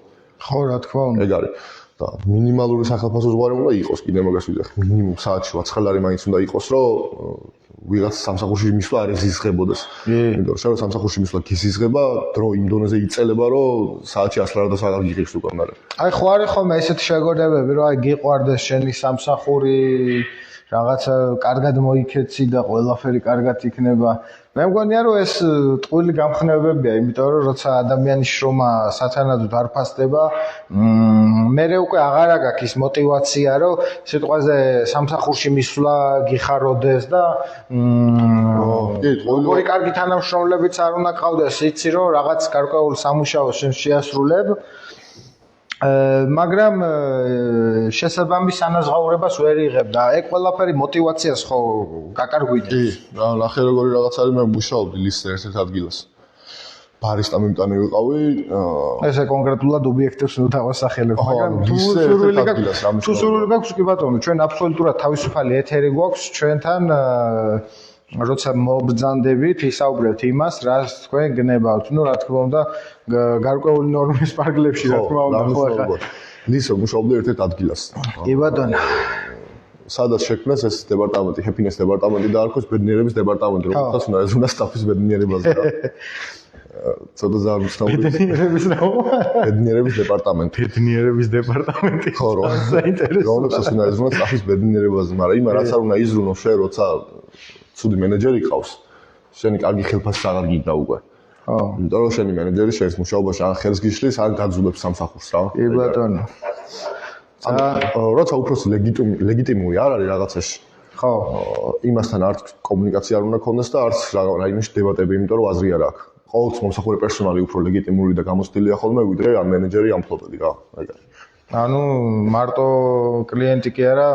ხო, რა თქმა უნდა. ეგ არის. და მინიმალური სახელფასო ზღვარი უნდა იყოს, კიდე მაგას ვიძახი. მინიმუმ საათში 9 ლარი მაინც უნდა იყოს, რომ ვიღაც სამსახურში მისვლა არ იზიზღებოდეს. იმიტომ რომ შენ სამსახურში მისვლა გიზიზღება, დრო იმ დონეზე იწელება, რომ საათში 100 ლარადაც აღარ გიღებს უკვე მაგრამ. აი ხო არის ხოლმე ესეთი შეგონებები, რომ აი გიყვარდეს შენი სამსახური, რაღაცა კარგად მოიქეცი და ყველაფერი კარგად იქნება. მე მგონია რომ ეს ტყუილი გამხნევებია, იმიტომ რომ როცა ადამიანის შრომა სათანადოდ არ ფასდება, მე უკვე აღარ აქვს ის мотиваცია, რომ სიტყვაზე სამსახურში მისვლა გიხაროდეს და როგორი კარგი თანამშრომლებიც არ უნდა ყავდეს, იცი რომ რაღაც გარკვეულ სამუშაოს შენ შეასრულებ. მაგრამ შესაბამის ანაზღაურებას ვერ იღებ და ეგ ყველაფერი мотиваციას ხო გაკარგვინებს. კი, რა ნახე როგორი რაღაც არის, მე მუშაობდი ლისზე ერთ ადგილას. ბარისტა მიმტანი ვიყავი. ესე კონკრეტულად ობიექტებს უნდა დავასახელებ, მაგრამ თუ სურვილი გაქვს კი ბატონო, ჩვენ აბსოლუტურად თავისუფალი ეთერი გვაქვს ჩვენთან როცა მობრძანდებით, ისაუბრებთ იმას, რაც თქვენ გნებავთ. ნუ რა თქმა უნდა, გარკვეული ნორმის პარკლებში რა თქმა უნდა, ხო ახლა. ლისო მუშაობდი ერთ-ერთ ადგილას. კი ბატონო. სადაც შექმნეს ეს დეპარტამენტი, ჰეპინეს დეპარტამენტი და არქოს ბედნიერების დეპარტამენტი, რომელსაც უნდა ეძღვნა სტაფის ბედნიერებაზე რა. ცოტა ძალიან უცნაური. ბედნიერების დეპარტამენტი. ბედნიერების დეპარტამენტი. ხო, რა. საინტერესო. რომელსაც უნდა ეძღვნა სტაფის ბედნიერებაზე, მაგრამ იმან რაც არ უნდა იზრუნო შენ როცა ცუდი მენეჯერი ყავს, შენი კარგი ხელფასი აღარ გინდა უკვე. ხო. იმიტომ რომ შენი მენეჯერი შენს მუშაობაში ან ხელს გიშლის, ან გაძულებს სამსახურს რა. კი ბატონო. როცა უფრო ლეგიტიმური არ არის რაღაცაში. ხო. იმასთან არც კომუნიკაცია არ უნდა ქონდეს და არც რაიმე დებატები, იმიტომ რომ აზრი არ აქვს. ყოველთვის მომსახურე პერსონალი უფრო ლეგიტიმური და გამოცდილია ხოლმე, ვიდრე ამ მენეჯერი ამ ფლობელი რა. ეგ არის. ანუ მარტო კლიენტი კი არა,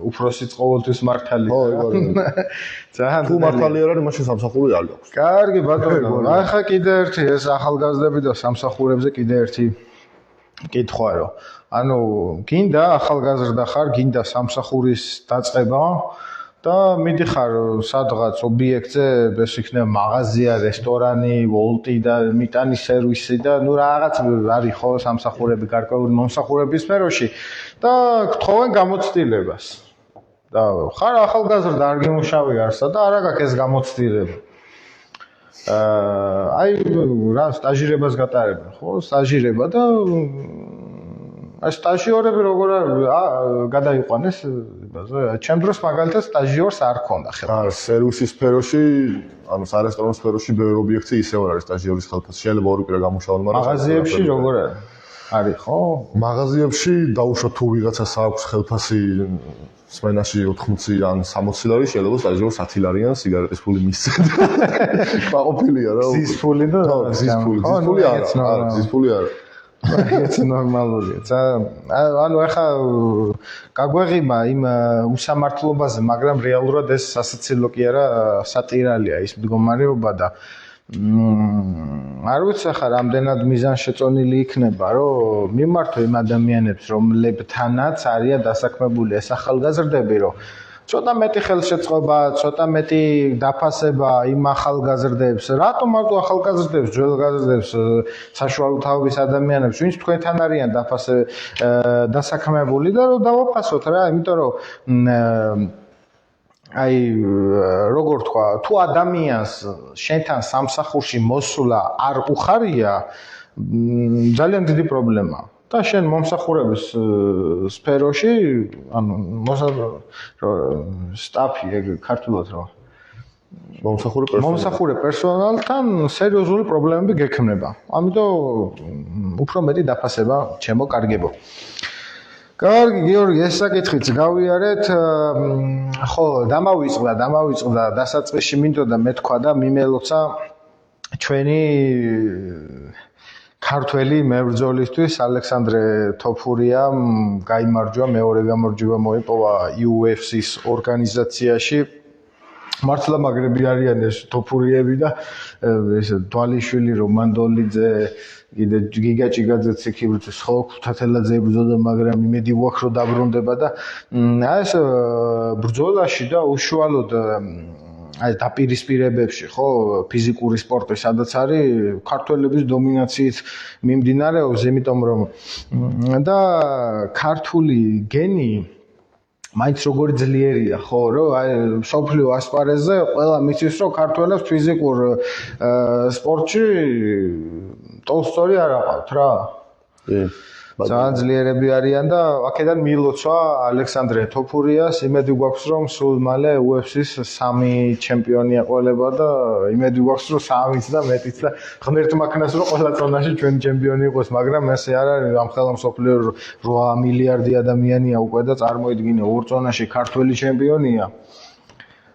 უფროსიც ყოველთვის მართალი. ხო, ეგ არის. ძალიან თუ მართალი არ არის, მაშინ სამსახური არ გაქვს. კარგი ბატონო. ახლა კიდე ერთი ეს ახალგაზრდები და სამსახურებზე კიდე ერთი კითხვა რომ ანუ გინდა ახალგაზრდა ხარ, გინდა სამსახურის დაწყება და მიდიხარ სადღაც ობიექტზე, ეს იქნება მაღაზია, რესტორანი, ვოლტი და მიტანის სერვისი და ნუ რაღაც არის ხო სამსახურები გარკვეული მომსახურების სფეროში და გთხოვენ გამოცდილებას. და ხარ ახალგაზრდა არ გიმუშავე არსა და არა გაქვს ეს გამოცდილება. აი რა სტაჟირებას გატარებენ, ხო? სტაჟირება და აი სტაჟიორები როგორ გადაიყვანეს იბაზე? ჩემ დროს მაგალითად სტაჟიორს არ ქონდა ხელა. არა, სერვისის სფეროში, ანუ სარესტორანო სფეროში ბევრი ობიექტი ისევ არის სტაჟიორის ხელფასი. შეიძლება ორი კვირა გამუშაონ, მაგრამ მაღაზიებში როგორ არის, ხო? მაღაზიებში დაუშვათ თუ ვიღაცას აქვს ხელფასი სმენაში 80 ან 60 ლარი, შეიძლება სტაჟიორს 10 ლარიან სიგარეტის ფული მისცენ. მაყოფილია რა. ზის ფული და ზის ფული არა, ზის ფული არა. ეს ნორმალურია. ანუ ახლა გაგვეღიმა იმ უსამართლობაზე, მაგრამ რეალურად ეს სასაცილო კი არა, სატირალია ის მდგომარეობა და არ ვიცი ახლა რამდენად მიზანშეწონილი იქნება, რომ მიმართო იმ ადამიანებს, რომლებთანაც არიან დასაქმებული ეს ახალგაზრდები, რომ ცოტა მეტი ხელშეწყობა, ცოტა მეტი დაფასება იმ ახალგაზრდებს, რატომ მარტო ახალგაზრდებს, ძველგაზრდებს, საშუალო თაობის ადამიანებს, ვინც თქვენთან არიან დასაქმებული და რომ დავაფასოთ რა, იმიტომ რომ აი როგორ თქვა, თუ ადამიანს შენთან სამსახურში მოსვლა არ უხარია, ძალიან დიდი პრობლემაა. და შენ მომსახურების სფეროში, ანუ სტაფი ეგ ქართულად რა. მომსახურე პერსონალთან სერიოზული პრობლემები გექმნება. ამიტომ უფრო მეტი დაფასება ჩემო კარგებო. კარგი, გიორგი, ეს საკითხიც გავიარეთ. ხო, დამავიწყდა დასაწყისში მინდოდა მეთქვა და მიმელოცა ჩვენი ქართველი მებრძოლისთვის ალექსანდრე თოფურიამ გაიმარჯვა, მეორე გამარჯვება მოიპოვა UFC-ის ორგანიზაციაში. მართლა მაგრები არიან ეს თოფურიები და ეს დვალიშვილი, რომანდოლიძე, კიდე გიგა ჭიგაძეც იქ ხო ქუთათელაძე იბრძოდა, მაგრამ იმედი ვაქვს რომ დაბრუნდება და აი ეს ბრძოლაში და უშუალოდ აი დაპირისპირებებში ხო ფიზიკური სპორტი სადაც არის ქართველების დომინაციით მიმდინარეობს, იმიტომ რომ და ქართული გენი მაინც როგორი ძლიერია ხო რომ აი სოფლიო ასპარეზზე ყველა მიცის რომ ქართველებს ფიზიკურ სპორტში ტოლსტოი არ აყავთ რა. ძალიან ძლიერები არიან და აქედან მილოცვა ალექსანდრე თოფურიას, იმედი გვაქვს რომ სულ მალე UFC-ის 3 ჩემპიონი ეყოლება და იმედი გვაქვს რომ 3-იც და მეტიც და ღმერთმა მაქნას რომ ყველა ზონაში ჩვენი ჩემპიონი იყოს, მაგრამ ესე არ არის, ამ ხელა მსოფლიო 8 მილიარდი ადამიანია უკვე და წარმოიდგინე ორ ზონაში ქართველი ჩემპიონია.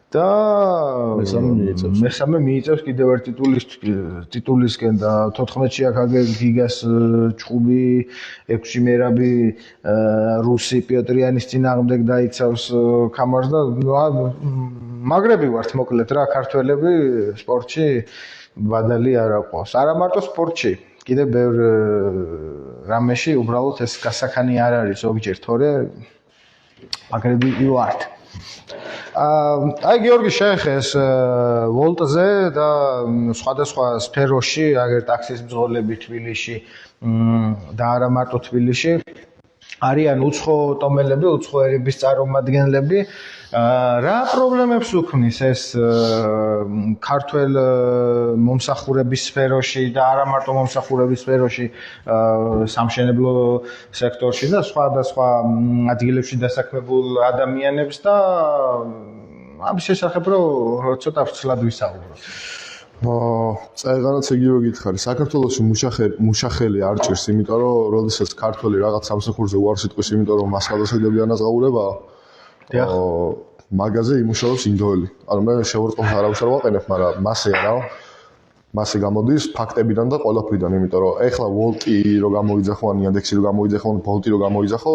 და მესამე მიიწევს კიდევ ერთ ტიტულისკენ და 14-ში აქ გიგას ჭუბი, 6-ში მერაბი რუსი პიოტრიანის წინააღმდეგ დაიცავს ქამარს და მაგრები ვართ მოკლედ რა ქართველები სპორტში ბადალი არ აყვავს. არა მარტო სპორტში, კიდევ ბევრ რამეში უბრალოდ ეს გასახანი არ არის ზოგჯერ, თორე მაგრები ვართ. აი გიორგი შეეხეს ვოლტზე და სხვადასხვა სფეროში, აგერ ტაქსის მძღოლები თბილისში და არა მარტო თბილისში არიან უცხო ტომელები, უცხო ერების წარმომადგენლები. რა პრობლემებს უქმნის ეს ქართველ მომსახურების სფეროში და არა მარტო მომსახურების სფეროში, სამშენებლო სექტორში და სხვადასხვა ადგილებში დასაქმებულ ადამიანებს და ამის შესახებ რომ ცოტა ვცლად ვისაუბროთ. წაეღანაც იგივე გითხარი, საქართველოში მუშახელი არ ჭირს, იმიტომ რომ როდესაც ქართველი რაღაც სამსახურზე უარს იტყვის, იმიტომ რომ მას გადასაგდები ანაზღაურებაა. მაგაზე იმუშავებს ინდოელი. ანუ მე შევარწყოთ არავის არ ვაყენებ, მაგრამ მასე რა. მასე გამოდის ფაქტებიდან და ყველაფრიდან, იმიტომ რომ ეხლა ვოლტი რო გამოიძახო, ან იანდექსი რო გამოიძახო, ან ბოლტი რო გამოიძახო,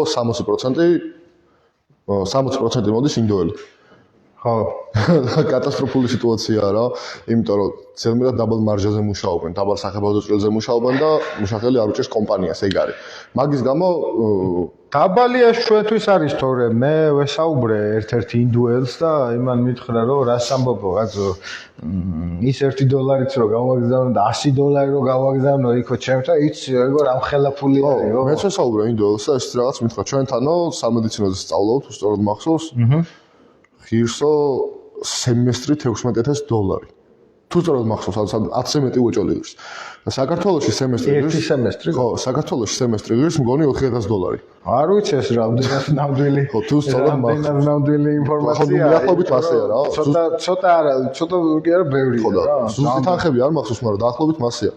60% მოდის ინდოელი. ხო. კატასტროფული სიტუაციაა რა, იმიტომ რომ ზედმეტად დაბალ მარჟაზე მუშაობენ, დაბალ სახებავდოწყილზე მუშაობენ და მუშახელი არ უჭერს კომპანიას, ეგ არის. მაგის გამო დაბალია ჩვენთვის არის თორე მე ვესაუბრე ერთ-ერთ ინდუელს და იმან მითხრა რომ რას ამბობო კაცო ის $1-იც რო გავაგზავნო და $100 რო გავაგზავნო იქო ჩემთან იცი როგორ ამ ხელაფული არისო მეც ვესაუბრე ინდუელს და ეს რაღაც მითხრა ჩვენთანო სამედიცინოზე სწავლობთ უსწოროდ მახსოვს ღირსო სემესტრი $16,000 თუ სწორად მახსოვს 10-ზე მეტი უეჭველი ღირს და საქართველოში სემესტრი ერთი სემესტრი ხო საქართველოში სემესტრი ღირს მგონი $4,000 არ ვიცი ეს რამდენად ნამდვილი ხო თუ სწორად მახსოვს რამდენად ნამდვილი ინფორმაცია მიახლოებით მასეა რა ცოტა არა ცოტა კი არა ბევრია ხო და ზუსტი თანხები არ მახსოვს მაგრამ დაახლოებით მასეა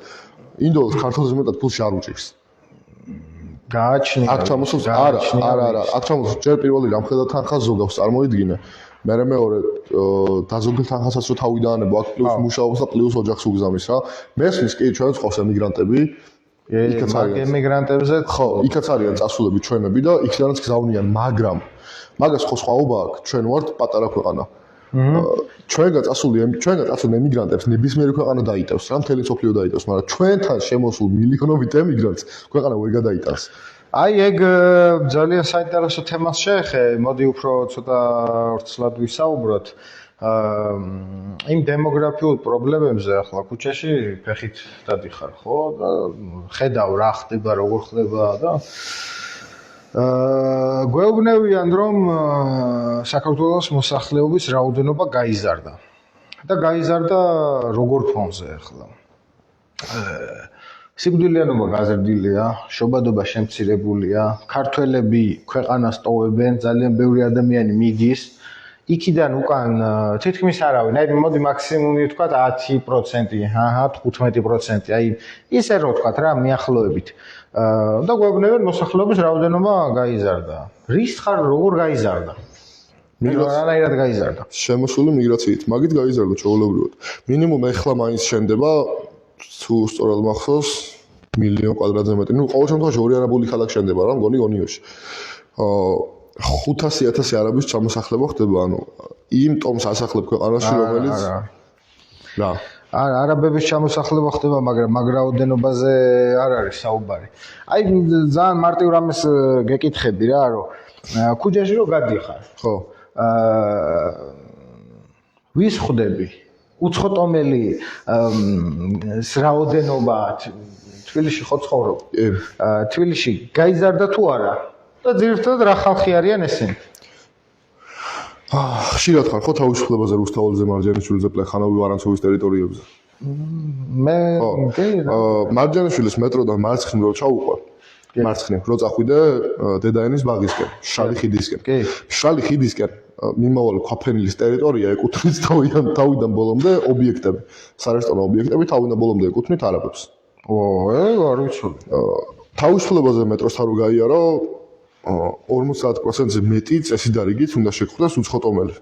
ინდოელს ქართულზე მეტად ფულში არ უჭირს გააჩნია აქ ჩამოსულს არა აქ ჩამოსულს ჯერ პირველი რამხელა თანხა ზოგავს წარმოიდგინე მე მეორე დაზოგილ თანხასაც რო თავი დაანებო აქ პლუს მუშაობს და პლუს ოჯახს უგზავნის რა მესმის კი ჩვენც ყავს ემიგრანტები იქაც არიან ემიგრანტებზე ხო იქაც არიან წასულები ჩვენები და იქიდანაც გზავნიან მაგრამ მაგას ხო სხვაობა აქვს ჩვენ ვართ პატარა ქვეყანა ჩვენგან წასული ემიგრანტებს ნებისმიერი ქვეყანა დაიტევს რა მთელი სოფლიო დაიტევს მაგრამ ჩვენთან შემოსულ მილიონობით ემიგრანტს ქვეყანა ვერ გადაიტანს აი ეგ ძალიან საინტერესო თემას შეეხე, მოდი უფრო ცოტა ვრცლად ვისაუბროთ. იმ დემოგრაფიულ პრობლემებზე ახლა ქუჩაში ფეხით დადიხარ, ხო? და ხედავ რა ხდება, როგორ ხდება და გვეუბნებიან რომ საქართველოს მოსახლეობის რაოდენობა გაიზარდა. და გაიზარდა როგორ ფონზე ახლა? სიკვდილიანობა გაზრდილია, შობადობა შემცირებულია, ქართველები ქვეყანას ტოვებენ, ძალიან ბევრი ადამიანი მიდის. იქიდან უკან თითქმის არავინ, აი მოდი მაქსიმუმი ვთქვათ 10%, 15%, აი ისე რომ ვთქვათ რა, მიახლოებით. და გვეუბნებიან მოსახლეობის რაოდენობა გაიზარდა. რის ხარ როგორ გაიზარდა? რანაირად გაიზარდა? შემოსული მიგრაციით, მაგით გაიზარდა ჩვეულებრივად. მინიმუმ ეხლა მაინც შენდება თუ სწორად მახსოვს მილიონ კვადრატზე მეტი. ნუ ყოველ შემთხვევაში ორი არაბული ქალაქი შენდება რა, მგონი ონიოში. 500,000 არაბის ჩამოსახლება ხდება, ანუ იმ ტომს ასახლებ ქვეყანაში, რომელიც რა. არაბების ჩამოსახლება ხდება, მაგრამ მაგ რაოდენობაზე არ არის საუბარი. აი ძალიან მარტივ რამეს გეკითხები რა, რომ ქუჩაში რო გადიხარ. ხო. ვის ხვდები? უცხოტომელი რაოდენობა თბილისში ხო ცხოვრობ? თბილისში გაიზარდა თუ არა? და ძირითადად რა ხალხი არიან ესენი? ხშირად ხარ ხო თავისუფლებაზე რუსთაველზე, მარჯანიშვილზე, პლეხანოვი ვარანცოვის ტერიტორიებზე? მე მარჯანიშვილის მეტროდან მარცხნივ რო ჩაუყვა. მარცხნივ რო წახვიდე დედაენის ბაღისკენ, შალი ხიდისკენ. შალი ხიდისკენ მიმავალი ქვაფენილის ტერიტორია ეკუთვნის თავიდან ბოლომდე ობიექტები. სარესტორნო ობიექტები თავიდან ბოლომდე ეკუთვნით არაბებს. არ ვიცოდი. თავისუფლებაზე მეტროს თავი გაიარო 50%-ზე მეტი წესი და რიგით უნდა შეგხვდეს უცხოტომელი.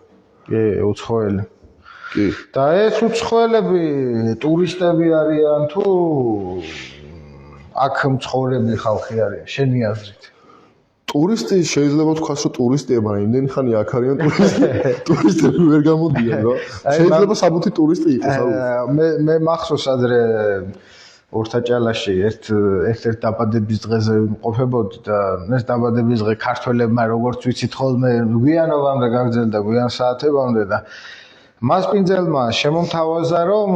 უცხოელი. კი. და ეს უცხოელები ტურისტები არიან თუ აქ მცხოვრები ხალხი არიან შენი აზრით? ტურისტი შეიძლება თქვას რომ ტურისტია, მაგრამ იმდენი ხანი აქ არიან ტურისტები ვერ გამოდიან რა. შეიძლება საბუთი ტურისტი იყოს, მე მახსოვს ადრე ორთაჭალაში ერთ დაბადების დღეზე მყოფებოდი და ეს დაბადების დღე ქართველებმა როგორც ვიცით ხოლმე გვიანობამდე გაგრძელდა გვიან საათებამდე და მასპინძელმა შემომთავაზა რომ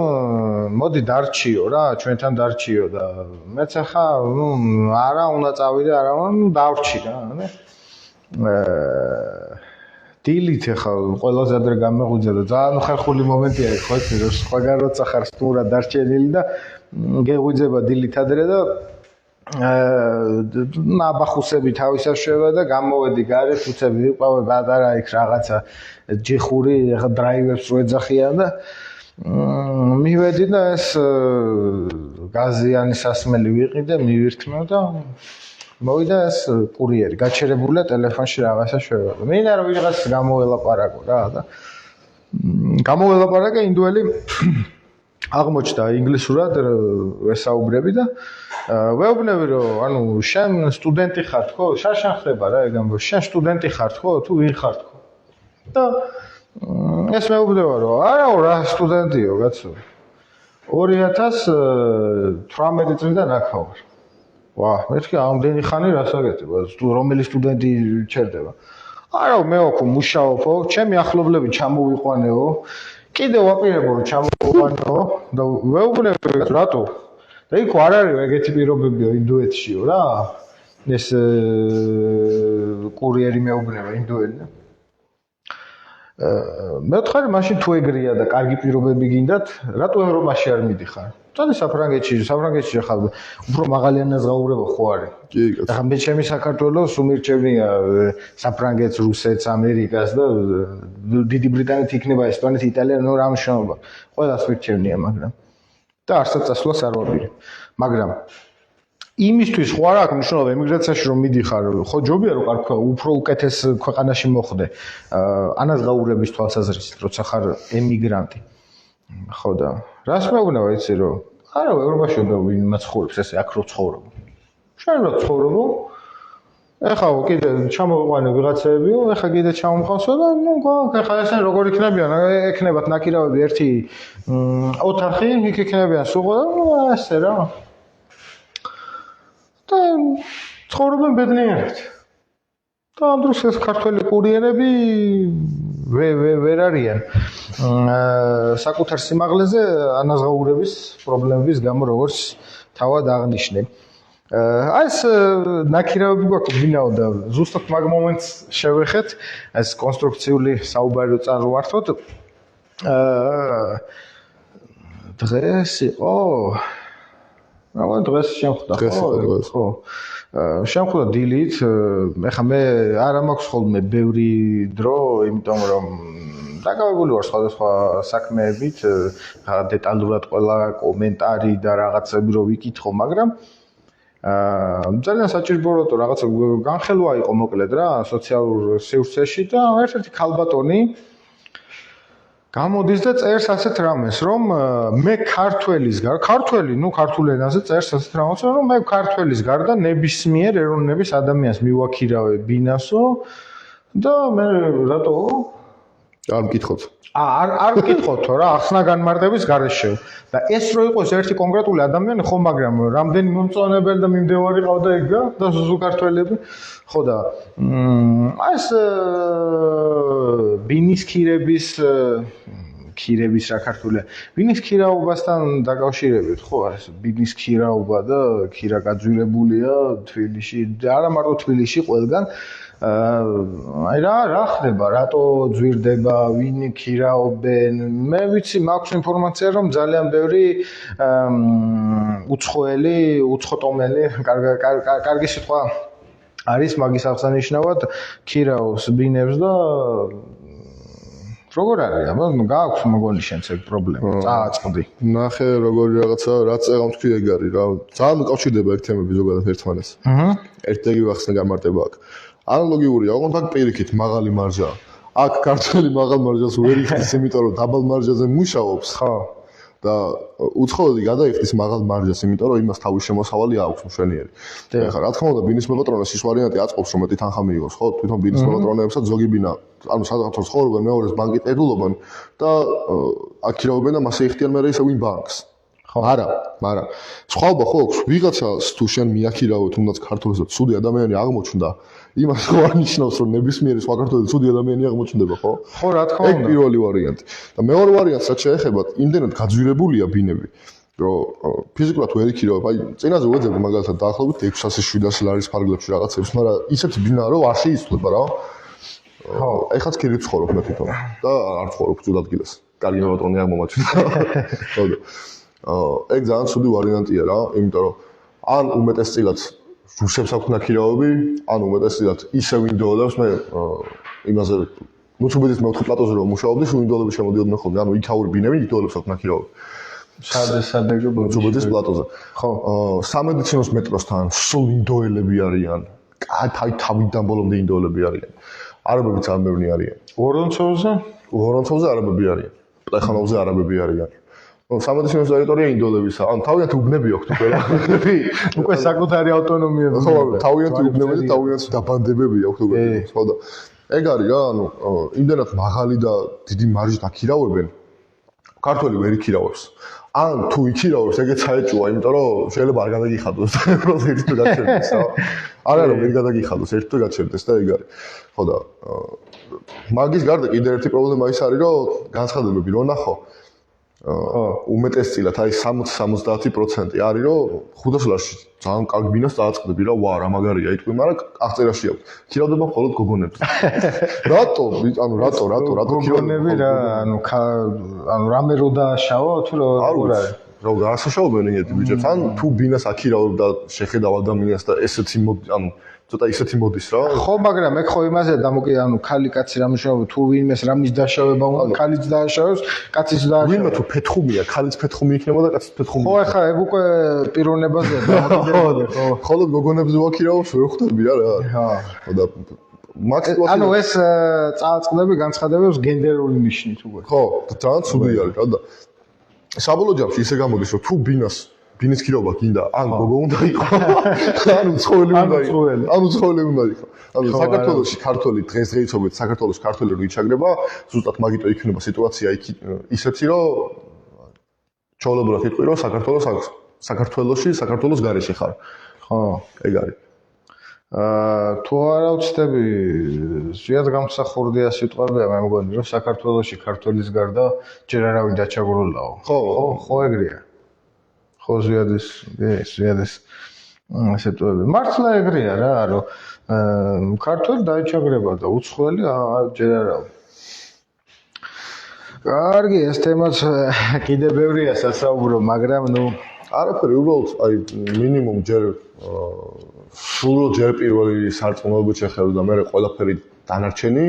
მოდი დარჩიო რა ჩვენთან დარჩიო და მეც ახლა არა უნდა წავიდე არა დავრჩი რა დილით ახლა ყველაზე ადრე გამეღვიძა და ძალიან ხერხული მომენტი არის ხო იცი რომ სხვაგან როცა ხარ სტუმრად დარჩენილი და გეღვიძება დილით ადრე და ნაბახუსები თავისას შევა და გამოვედი გარეთ უცები ვიყავე პატარა იქ რაღაცა ჯიხური ახლა დრაივერს რო ეძახიან და მივედი და ეს გაზიანი სასმელი ვიყიდე მივირთმევ და მოვიდა ეს კურიერი გაჩერებულია ტელეფონში რაღაცა შევა მინდა რომ ვიღაც გამოველაპარაკო რა და გამოველაპარაკე ინდუელი აღმოჩნდა ინგლისურად ვესაუბრები და ვეუბნები რომ ანუ შენ სტუდენტი ხარ ხო? შენ ხდება რა ეგ ამბობს. შენ სტუდენტი ხარ ხო? თუ ვინ ხარ ხო? და ეს მეუბნება რომ არა რა სტუდენტიო კაცო 2018 წლიდან აქ ვარ. ვა, მეთქი ამდენი ხანი რასაკეთებ? რომელი სტუდენტი ჩერდება? არა, მე ოქო მუშაობო, ჩემი ახლობლები ჩამოვიყვანეო. კიდევ ვაპირებო რომ ჩამოვიყვანეო და ვეუბნები რატო? და იქ არ არის ეგეთი პირობებიო ინდოეთშიო რა. ეს კურიერი მეუბნება ინდოელი. მე ვთხარი მაშინ თუ ეგრეა და კარგი პირობები გინდათ, რატო ევროპაში არ მიდიხარ? წადი საფრანგეთში ხარ უფრო მაღალი ანაზღაურება ხო არის? კი, კაცო. ახლა მე ჩემი საქართველოს უმირჩევნია საფრანგეთს, რუსეთს, ამერიკას და დიდი ბრიტანეთი იქნება ესპანეთი, იტალია, ნუ რა მნიშვნელობა. ყველას მირჩევნია, მაგრამ და არცად წასვლას არ ვაპირებ. მაგრამ იმისთვის ხო არ აქვს მნიშვნელობა ემიგრაციაში რომ მიდიხარ, ხო ჯობია რომ კარგი უფრო უკეთეს ქვეყანაში მოხვდე ანაზღაურების თვალსაზრისით, როცა ხარ ემიგრანტი. ხო და რას მეუბნება იცი რომ არა ევროპაში უნდა ვინ მაცხოვრებს ესე აქ რო ცხოვრობ. შენ რო ცხოვრობ, ეხლა კიდე ჩამოვიყვანე ვიღაცებიო, ეხლა კიდე ჩამომხავსო და ნუ ეხლა ესენ როგორ იქნებიან, ეკნებათ ნაკირავები ერთი ოთახი, იქ იქნებიან სუღო და ნუ ესე რა. და ცხოვრობენ ბედნიერად. და ამ დროს ეს ქართველი კურიერები ვერ არიან საკუთარ სიმაღლეზე ანაზღაურების პრობლემების გამო როგორც თავად აღნიშნე. აი ეს ნაკირავები გვაქვს ვინაო და ზუსტად მაგ მომენტს შევეხეთ ეს კონსტრუქციული საუბარი რო წარვართოთ. დღეს იყო რა დღეს შემხვდა ხო? შემხვდა დილით, ეხლა მე არა მაქვს ხოლმე ბევრი დრო, იმიტომ რომ დაკავებული ვარ სხვადასხვა საქმეებით, დეტალურად ყველა კომენტარი და რაღაცები რო ვიკითხო, მაგრამ ძალიან საჭიროა რომ რაღაცა განხელვა იყო მოკლედ რა, სოციალურ სივრცეში და ერთ-ერთი ქალბატონი გამოდის და წერს ასეთ რამეს, რომ მე ქართველის ქართულ ენაზე წერს ასეთ რამეს, რომ მე ქართველის გარდა ნებისმიერ ეროვნების ადამიანს მივაქირავე ბინასო და მე რატო? არ მკითხოთ. არ მკითხოთო რა, ახსნა განმარტების გარეშე. და ეს რო იყოს ერთი კონკრეტული ადამიანი, ხო, მაგრამ რამდენი მომწონებელი და მიმდევარი ყავდა ეგ და ზუსტ ქართველები. ხო და ეს ბინის ქირების რა ქართულია. ბინის ქირაობასთან დაკავშირებით, ხო, ეს ბინის ქირაობა და ქირა გაძვირებულია თბილისში, არა მარტო თბილისში, ყველგან. აი რა ხდება, რატო ძვირდება, ვინ ქირაობენ? მე ვიცი, მაქვს ინფორმაცია, რომ ძალიან ბევრი უცხოტომელი, კარგი სიტყვა არის მაგის აღსანიშნავად, ქირაობს ბინებს და როგორ არის? აბა გააქვს მოგონი შენც ეგ პრობლემა. წააწყდი. ნახე როგორი რაღაცა, რაც եղამ თქვი ეგ არის რა. ძალიან უკავშირდება ეგ თემები ზოგადად ერთმანეთს. ერთ-ერთი ახსნა გამარტება აქვს. ანალოგიურია, ოღონდ აქ პირიქით მაღალი მარჟა. აქ ქართველი მაღალ მარჟას ვერ იხდის, იმიტომ რომ დაბალ მარჟაზე მუშაობს, ხო? და უცხოელი გადაიხდის მაღალ მარჟას, იმიტომ რომ იმას თავის შემოსავალი აქვს მშვენიერი. ეხლა რა თქმა უნდა, ბინის მოპატრონეს ის ვარიანტი აწყობს, რომ მეტი თანხა მიიღოს, ხო? თვითონ ბინის მოპატრონეებსაც ზოგი ბინა, ანუ სადღაც ცხოვრობენ, მეორეს ბანკით ედულობენ და აქირავებენ და მასე იხდიან მე ისე ვინ ბანკს. ხო, არა, მაგრამ სხვაობა ხო აქვს, ვიღაცას თუ შენ მიაქირავე, თუნდაც ქართულზე ცუდი ადამიანი აღმოჩნდა, იმას ხო არ ნიშნავს, რომ ნებისმიერი სხვა ქართველი ცუდი ადამიანი აღმოჩნდება, ხო? ხო, რა თქმა უნდა. ეგ პირველი ვარიანტი. და მეორე ვარიანტს რაც შეეხება, იმდენად გაძვირებულია ბინები, რომ ფიზიკურად ვერ იქირავებ. აი, წინაზე ვეძებდი მაგალითად დაახლოებით 600-700 ლარის ფარგლებში რაღაცებს, მაგრამ ისეთი ბინა რომ არ შეიცვლება რა. ხო, ეხაც კი ვიცხოვრობ მე თვითონ და არ ვცხოვრობ ძუდ ადგილას. კარგი მოპატრონე არ მომაჩვენა. ხო და ეგ ძალიან ცუდი ვარიანტია რა, იმიტომ რომ ან უმეტესწილად რუსებს აქვს ნაკირავები, ან უმეტესწილად ისე ვინდოელებს მე იმაზე მუცუბედის მეოთხე პლატოზე რომ მუშაობდი, ვინდოელები შემოდიოდნენ ხოლმე, ანუ იქაური ბინები ვინდოელებს აქვს ნაკირავები. სადეგო მუცუბედის პლატოზე. ხო, სამედიცინოს მეტროსთან სულ ვინდოელები არიან. თავიდან ბოლომდე ვინდოელები არიან. არაბები ძალიან ბევრი არიან. ვორონცოვზე არაბები არიან. პლეხანოვზე არაბები არიან. სამედიცინოს ტერიტორია ინდოელებისა, ან თავიანთი უბნები აქვს უკვე რა. უკვე საკუთარი ავტონომია. ხო, თავიანთი უბნები და თავიანთი დაბანდებები აქვს უკვე. ხო და ეგ არის რა, ანუ იმდენად მაღალი და დიდი მარჟით აქირავებენ, ქართველი ვერ იქირავებს. ან თუ იქირავებს, ეგეც საეჭვოა, იმიტომ რომ შეიძლება არ გადაგიხადოს და უბრალოდ ერთად გაჩერდეს, რა. არა რომ ვერ გადაგიხადოს, ერთად გაჩერდეს და ეგ არის. ხო და მაგის გარდა კიდევ ერთი პრობლემა ის არის, რომ განცხადებები რო ნახო, უმეტესწილად აი 60-70% არის, რომ ხუთასლარში ძალიან კარგ ბინას დააწყდები რა, ვა, რა მაგარია იტყვი, მაგრამ აღწერაში აქვს. ქირავდება მხოლოდ გოგონებს. რატო? ანუ რატო გოგონები რა, ანუ რამე რო დააშავო, თუ რა არის? რა გაასაშავებენ ეგეთი ბიჭებს? ან თუ ბინას აქირავებ და შეხედავ ადამიანს და ესეთი ანუ ცოტა ისეთი მოდის რა. ხო, მაგრამ ეგ ხო იმაზე დამოკიდე, ანუ ხალი კაცი რამშავე, თუ ვინმეს რამის დაშავება უნდა, ხალიც დააშავებს, კაციც დააშავებს. ვინმე თუ ფეთხუმია, ხალიც ფეთხუმი იქნება და კაციც ფეთხუმი. ხო, ახლა ეგ უკვე პიროვნებაზეა დამოკიდებული, ხო. ხოლო გოგონებს ვაქირავებს ვერ ხვდები რა. ხო და მაგ სიტუაციას ანუ ეს წააწყდები განცხადებებს გენდერული ნიშნით უკვე. ხო, ძალიან ცუდი არის რა და საბოლოო ჯამში ისე გამოდის, რომ თუ ბინის ქირობა გინდა, ან გოგო უნდა იყო, ანუ ცხოველი უნდა იყო. ანუ ცხოველი უნდა იყო. ანუ საქართველოში ქართველი დღესდღეობით საქართველოს ქართველი რო იჩაგრება, ზუსტად მაგიტო იქნება სიტუაცია ისეთი, რომ ჩაოლებურად იტყვი, რომ საქართველოს გარეშე ხარ. ხო, ეგ არის. თუ არა ვწდები, ზიად გამსახურდია სიტყვებია, მე მგონი, რომ საქართველოში ქართველის გარდა ჯერ არავინ დაჩაგურულაო. ხო, ეგრეა. ხო, ზიადის სიტყვები. მართლა ეგრეა რა, რომ ქართველი დაიჩაგრება და უცხოელი ჯერ არავინ. კარგი, ეს თემაც კიდე ბევრია სასაუბრო, მაგრამ ნუ არაფერი, უბრალოდ აი მინიმუმ ჯერ სულ ჯერ პირველი სარწმუნოებით შეხებდა და მე ყველაფერი დანარჩენი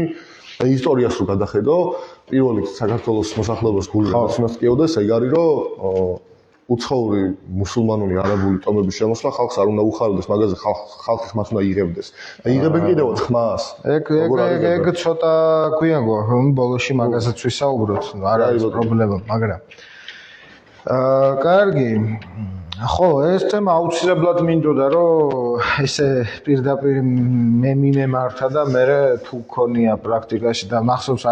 ისტორიას რო გადახედო, პირველი საქართველოს მოსახლეობის გული რაცინას კიოდეს, ეგ არის რომ უცხოური მუსულმანური არაბული ტომების შემოსვლა ხალხს არ უნდა უხარდეს, მაგაზე ხალხი ხმას უნდა იღებდეს. აიღებენ კიდევაც ხმას. ეგ ცოტა გვიან გვაქვს, ბოლოში მაგაზეც ვისაუბროთ, არ არის პრობლემა, მაგრამ კარგი. ხო, ეს თემა აუცილებლად მინდოდა, რომ ესე პირდაპირ მე მიმემართა და მე თუ გქონია პრაქტიკაში და მახსოვს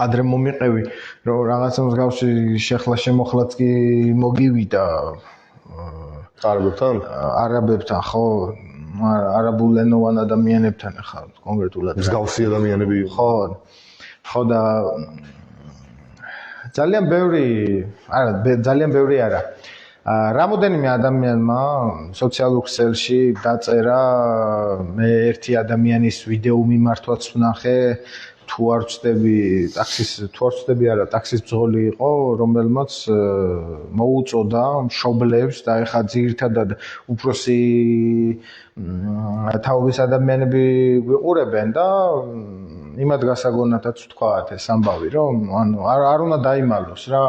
ადრე მომიყევი, რომ რაღაცა მსგავსი შეხლა-შემოხლაც კი მოგივიდა არაბებთან, ხო, არაბულენოვან ადამიანებთან ხა კონკრეტულად. მსგავსი ადამიანები. ხო და ძალიან ბევრი არა. რამოდენიმე ადამიანმა სოციალურ ქსელში დაწერა, მე ერთი ადამიანის ვიდეო მიმართვაც ვნახე, თუ არ ვწდები არა, ტაქსის ბრძოლი იყო, რომელმაც მოუწოდა მშობლებს და ეხა ძირითადად უფროსი თაობის ადამიანები გვიყურებენ და იმად გასაგონათაც ვთქვათ ეს ამბავი, რომ ანუ არ უნდა დაიმალოს რა,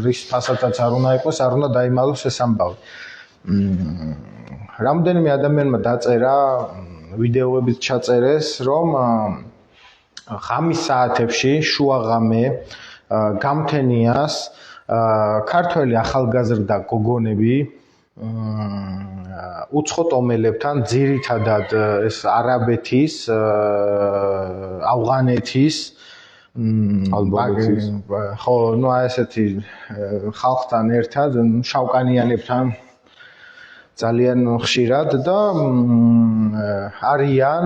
რის ფასადაც არ უნდა იყოს, არ უნდა დაიმალოს ეს ამბავი. რამდენიმე ადამიანმა დაწერა, ვიდეოებიც ჩაწერეს, რომ ღამის საათებში, შუაღამე, გამთენიას ქართველი ახალგაზრდა გოგონები უცხო ტომელებთან ძირითადად ეს არაბეთის, ავღანეთის, ალბანეთის, ხო, ნუ ესეთი ხალხთან ერთად, შავკანიანებთან ძალიან ხშირად და არიან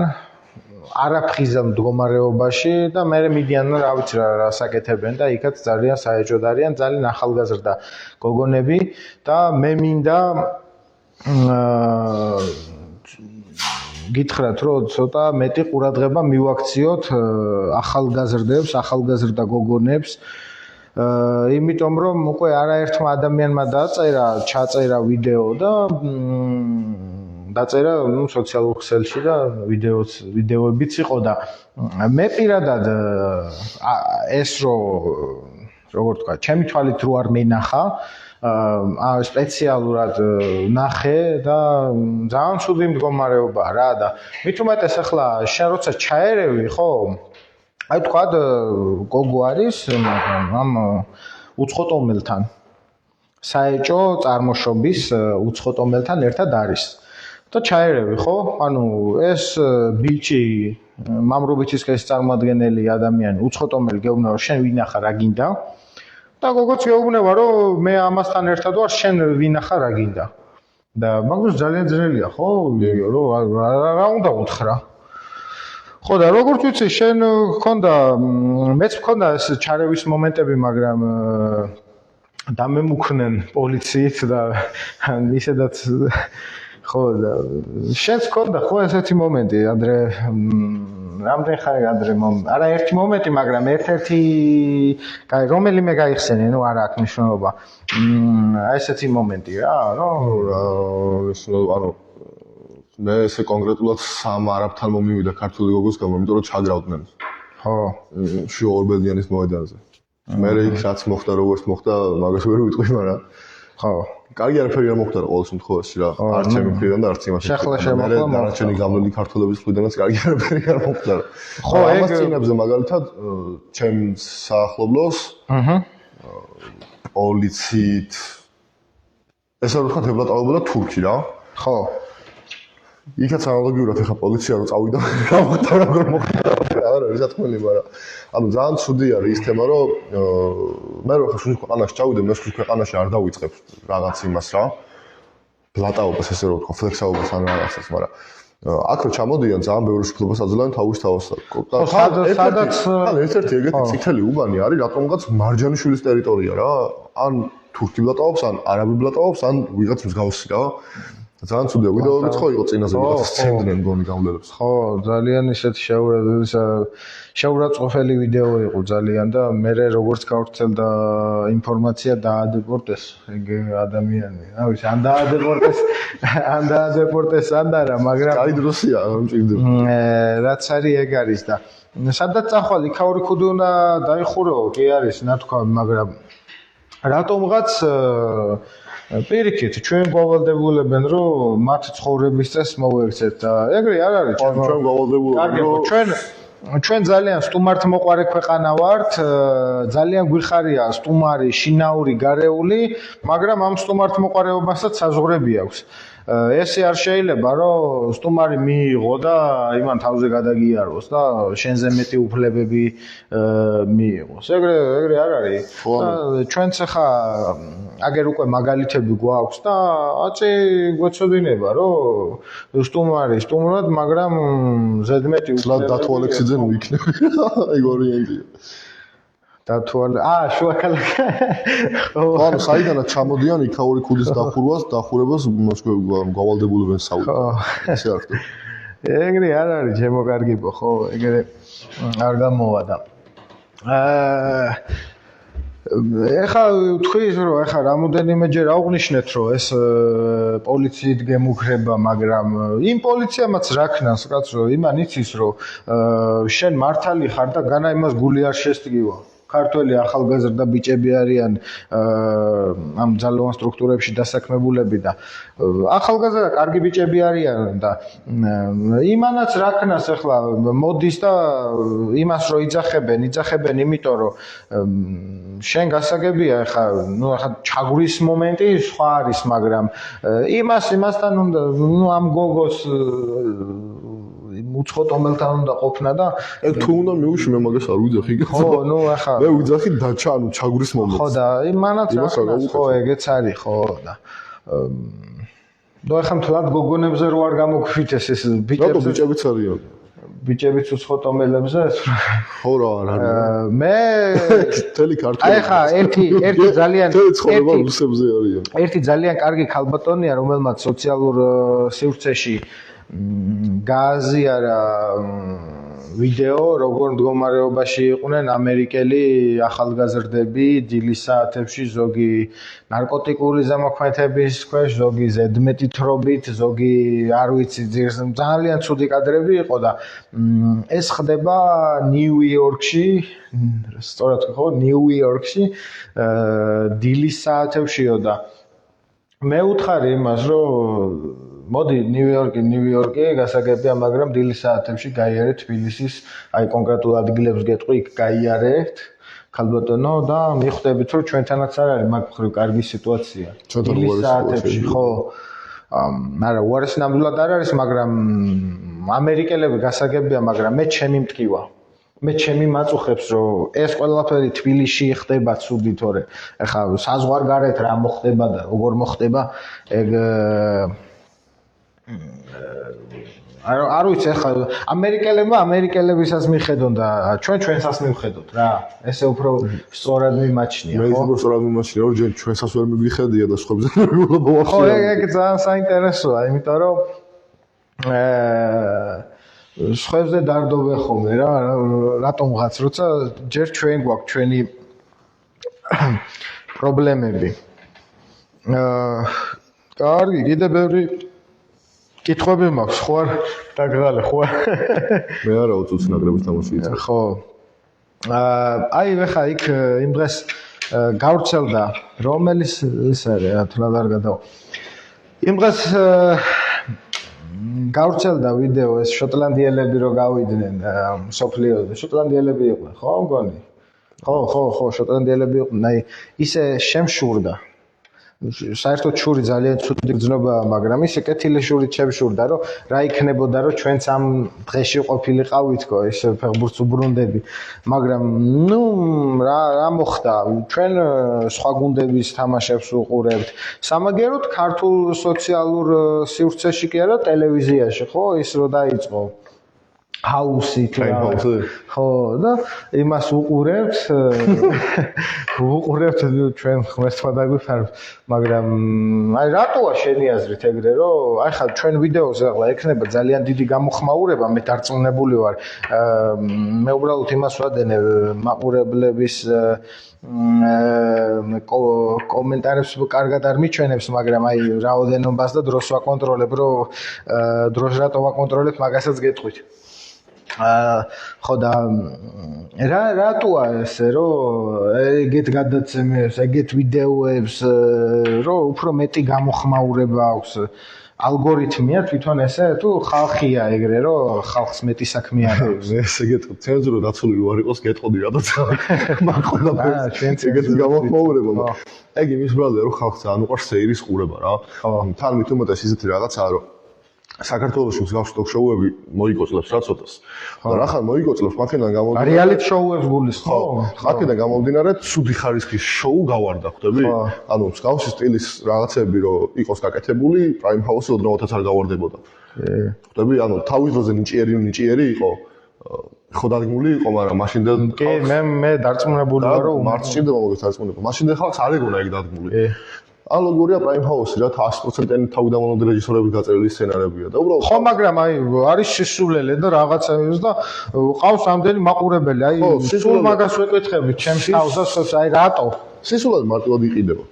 არაფხიზელ მდგომარეობაში და მე მიდიან რა ვიცი რა საკეთებენ და იქაც ძალიან საეჭვოდ არიან, ძალიან ახალგაზრდა გოგონები და მე მინდა გითხრათ, რომ ცოტა მეტი ყურადღება მივაქციოთ ახალგაზრდებს, ახალგაზრდა გოგონებს, იმიტომ რომ უკვე არაერთმა ადამიანმა ჩაწერა ვიდეო და დაწერა სოციალურ ქსელში და ვიდეოებიც იყო და მე პირადად ეს როგორ თქვა, ჩემი თვალით რო არ მენახა, სპეციალურად ნახე და ძალიან ცუდი მდგომარეობაა რა და მით უმეტეს ახლა შენ როცა ჩაერევი, ხო? აი თქვა გოგო არის ამ უცხოტომელთან საეჭო წარმოშობის უცხოტომელთან ერთად არის. და ჩაერევი, ხო? ანუ ეს ბიჭი მამრობითის ეს წარმოადგენელი ადამიანი უცხოტომელი გეუბნება რომ შენ ვინახარ რა გინდა და გოგოც გეუბნება რომ მე ამასთან ერთად ვარ შენ ვინახარ რა გინდა და მაგას ძალიან ძნელია ხო? რომ რა უნდა უთხრა ხო და როგორც ვიცი შენ გქონდა მეც მქონდა ეს ჩარევის მომენტები მაგრამ დამემუქნენ პოლიციით და ისედაც ხო და შენს გქონდა ხო ესეთი მომენტი ადრე რამდენი ხანი ადრე არა ერთი მომენტი მაგრამ ერთ-ერთი კაი რომელიმე გაიხსენე ნუ არა აქვს მნიშვნელობა აი ესეთი მომენტი რა ანუ მე ესე კონკრეტულად სამ არაბთან მომივიდა ქართული გოგოს გამო იმიტომ რომ ჩაგრავდნენ ხო შუა ორბელიანის მოედანზე მე იქ რაც მოხდა როგორც მოხდა მაგას ვერ ვიტყვი მაგრამ ხო კარგი არაფერი არ მოხდა ყოველ შემთხვევაში რა არც ჩემი მხრიდან და არც იმას მე დანარჩენი გავლილი ქართველების მხრიდანაც კარგი არაფერი არ მოხდა ხო ამას წინებზე მაგალითად ჩემ საახლობლოს პოლიციით ესე რომ ვთქვათ ებრატავებოდა თურქი რა ხო იქაც ანალოგიურად ეხა პოლიცია რო წავიდა რა მოხდა როგორ მოხდა არა რა თქმელი მაგრამ ანუ ძალიან ცუდი არის ის თემა რომ მე რო ხა შუქ ქვეყანაში ჩავიდე მე შუქ ქვეყანაში არ დავიწყებ რაღაც იმას რა ბლატაობას ესე რომ ვთქვა ფლექსაობას ან რაღაცას მაგრამ აქ რო ჩამოდიან ძალიან ბევრი შფლობას აძლევენ თავის თავს და სადაც ერთ-ერთი ეგეთი წითელი უბანი არის რატომღაც მარჯანიშვილის ტერიტორია რა ან თურქი ბლატაობს ან არაბი ბლატაობს ან ვიღაც მსგავსი რა ძალიან ცუდია ვიდეოებიც ხო იყო წინაზე ვიღაც სცემდნენ მგონი გავლენებს ხო ძალიან ისეთი შეურაცხყოფელი ვიდეო იყო ძალიან და მე როგორც გავრცელდა ინფორმაცია დაადეპორტეს ეგ ადამიანი რა ვიცი ან დაადეპორტეს ან არა მაგრამ კაი დროსია არ მჭირდება რაც არის ეგ არის და სადაც წახვალ იქაური ქუდი უნდა დაიხურო კი არის ნათქვა მაგრამ რატომღაც პირიქით ჩვენ გვალდებულებენ რომ მათ ცხოვრების წესს მოვექცეთ და ეგრე არ არის ჩვენ გვალდებულებენ რომ ჩვენ ძალიან სტუმართმოყვარე ქვეყანა ვართ ძალიან გვიხარია სტუმარი შინაური გარეული მაგრამ ამ სტუმართმოყვარეობასაც საზღვრები აქვს ესე არ შეიძლება რომ სტუმარი მიიღო და იმან თავზე გადაგიაროს და შენზე მეტი უფლებები მიიღოს ეგრე არ არის ჩვენც ახლა აგერ უკვე მაგალითები გვაქვს და აწი გვეცოდინება რომ სტუმარი სტუმრად მაგრამ ზედმეტი უფლებები დათო ალექსიძე მოიქნება ეგ ორიენტია შუაქალაქ ანუ საიდანაც ჩამოდიან იქაური ქუდის დახურებას გვალდებულებენ საუბარი ესე არ ხდება ეგრე არ არის ჩემო კარგიბო ხო ეგრე არ გამოვა და ეხა თქვი რომ ეხა რამოდენიმეჯერ აღვნიშნეთ რომ ეს პოლიციით გემუქრება მაგრამ იმ პოლიციამაც რა ქნას კაცო იმან იცის რომ შენ მართალი ხარ და განა იმას გული არ შესტგივა ქართველი ახალგაზრდა ბიჭები არიან ამ ძალოვან სტრუქტურებში დასაქმებულები და ახალგაზრდა კარგი ბიჭები არიან და იმანაც რა ქნას ახლა მოდის და იმას რო იძახებენ იმიტომ რომ შენ გასაგებია ახლა ნუ ახლა ჩაგვრის მომენტი სხვა არის მაგრამ იმასთან უნდა ნუ ამ გოგოს უცხოტომელთან უნდა ყოფნა და ეგ თუ უნდა მიუშვი მე მაგას არ ვიძახი ხო ნუ ახლა მე ვიძახი დაჩა ანუ ჩაგვრის მომენტს ხო და იმანაც ხო ეგეც არის ხო და ახლა მთლად გოგონებზე რო არ გამოგვიჩეს ეს ბიჭებიც არიან ბიჭებიც უცხოტომელებზე ხო რა არ არის მე თელი ქართული აი ხა ერთი ძალიან ერთი ძალიან კარგი ქალბატონია რომელმაც სოციალურ სივრცეში გააზიარა ვიდეო როგორ მდგომარეობაში იყვნენ ამერიკელი ახალგაზრდები დილის საათებში ზოგი ნარკოტიკული ზემოქმედების ქვეშ ზოგი ზედმეტი თრობით ზოგი არ ვიცი ძალიან ცუდი კადრები იყო და ეს ხდება ნიუ-იორკში სწორად ხო ნიუ-იორკში დილის საათებშიო და მე ვუთხარი იმას რომ მოდი ნიუ-იორკი გასაგებია მაგრამ დილის საათებში გაიარეთ თბილისის აი კონკრეტულ ადგილებს გეტყვი იქ გაიარეთ ქალბატონო და მიხვდებით რომ ჩვენთანაც არ არის მაგ მხრივ კარგი სიტუაცია დილის საათებში ხო არა უარესი ნამდვილად არ არის, მაგრამ ამერიკელები გასაგებია, მაგრამ მე ჩემი მტკივა. მე ჩემი მაწუხებს, რომ ეს ყველაფერი თბილისში ხდება ცუდი, თორე ეხლა საზღვარგარეთ რა მოხდება და როგორ მოხდება, ეგ არ ვიცი, ეხლა ამერიკელებმა ამერიკელებისაც მიხედონ და ჩვენ ჩვენსაც მივხედოთ რა. ესე უფრო სწორად მიმაჩნია, მე ხო? უფრო სწორად მიმაჩნია, რომ ჯერ ჩვენსაც ვერ მიგიხედია და სხვებზე ვერ მივულობ. ხო, ეგ ძალიან საინტერესოა, იმიტომ რომ სხვებზე დარდობე ხოლმე რა, რატომღაც, როცა ჯერ ჩვენ გვაქვს ჩვენი პრობლემები. კარგი, კიდე ბევრი კითხვები მაქვს, ხო არ დაგღალე, ხო? მე არა უწუც ნაკრების თამაში იცი. ხო. აი ეხა იქ იმ დღეს გავრცელდა რომელიც ის არის რა თქმა უნდა არ გადავა. იმ დღეს გავრცელდა ვიდეო ეს შოტლანდიელები რო გავიდნენ სოფლიოზე. შოტლანდიელები იყვნენ, ხო მგონი? ხო, შოტლანდიელები იყვნენ. აი ისე შემშურდა. საერთოდ შური ძალიან ცუდი გზნობაა, მაგრამ ისე კეთილი შური შემშურდა, რომ რა იქნებოდა, რომ ჩვენც ამ დღეში ყოფილიყავითო, ეს ფეხბურთს უბრუნდები. მაგრამ ნუ რა მოხდა? ჩვენ სხვა გუნდების თამაშებს ვუყურებთ. სამაგეროდ ქართულ სოციალურ სივრცეში კი არა, ტელევიზიაში, ხო, ის რო დაიწყო. ჰაუსი თუ ხო და იმას უყურებთ ჩვენ ღმერთმა დაგვიფარებს, მაგრამ აი რატოა შენი აზრით ეგრე რომ აი ხა ჩვენ ვიდეოზე ახლა ექნება ძალიან დიდი გამოხმაურება, მე დარწმუნებული ვარ. მე უბრალოდ იმას ვადენებ მაყურებლების კომენტარებს კარგად არ მიჩვენებს, მაგრამ აი რაოდენობას და დროს ვაკონტროლებ, რომ დროს რატო ვაკონტროლებ, მაგასაც გეტყვით. ხო და რატოა ესე რომ ეგეთ გადაცემებს, ეგეთ ვიდეოებს რომ უფრო მეტი გამოხმაურება აქვს ალგორითმია თვითონ ესე თუ ხალხია ეგრე რომ ხალხს მეტი საქმე არ აქვს. მე ესე გეტყვი, ცენზურა დაცული რო არ იყოს გეტყოდი რატოცა მაგ ყველაფერს ეგეთ გამოხმაურება. ეგ იმის ბრალია რომ ხალხს ძალიან უყვარს სეირის ყურება რა. თან მით უმეტეს ისეთი რაღაცაა რომ საქართველოში მსგავს ტოქ-შოუები მოიგოწლებს რა ცოტას. და რახან მოიგოწლებს მათგან გამომდინარე რეალიტ შოუებს გულის ხო? მათგან გამომდინარე ცუდი ხარისხის შოუ გავარდა, ხვდები? ანუ მსგავსი სტილის რაღაცები რომ იყოს გაკეთებული, პრაიმ ჰაუსი ოდნავადაც არ გავარდებოდა. ხვდები? ანუ თავის დროზე ნიჭიერი იყო. ხო დადგმული იყო, მაგრამ მაშინდელ კი, მე დარწმუნებული ვარ რომ მარტში და მოგეთ დარწმუნებული. მაშინდელ ხალხს არ ეგონა ეგ დადგმული. ან ლოგორია პრაიმ ჰაუსი რა 100%-იანი თავიდანვე რეჟისორების გაწერილი სცენარებია და უბრალოდ ხო, მაგრამ აი არის სისულელე და რაღაცებს და ყავს ამდენი მაყურებელი. აი სულ მაგას ვეკითხებით ჩემს თავზას, აი რატო? სისულელე მარტივად იყიდება.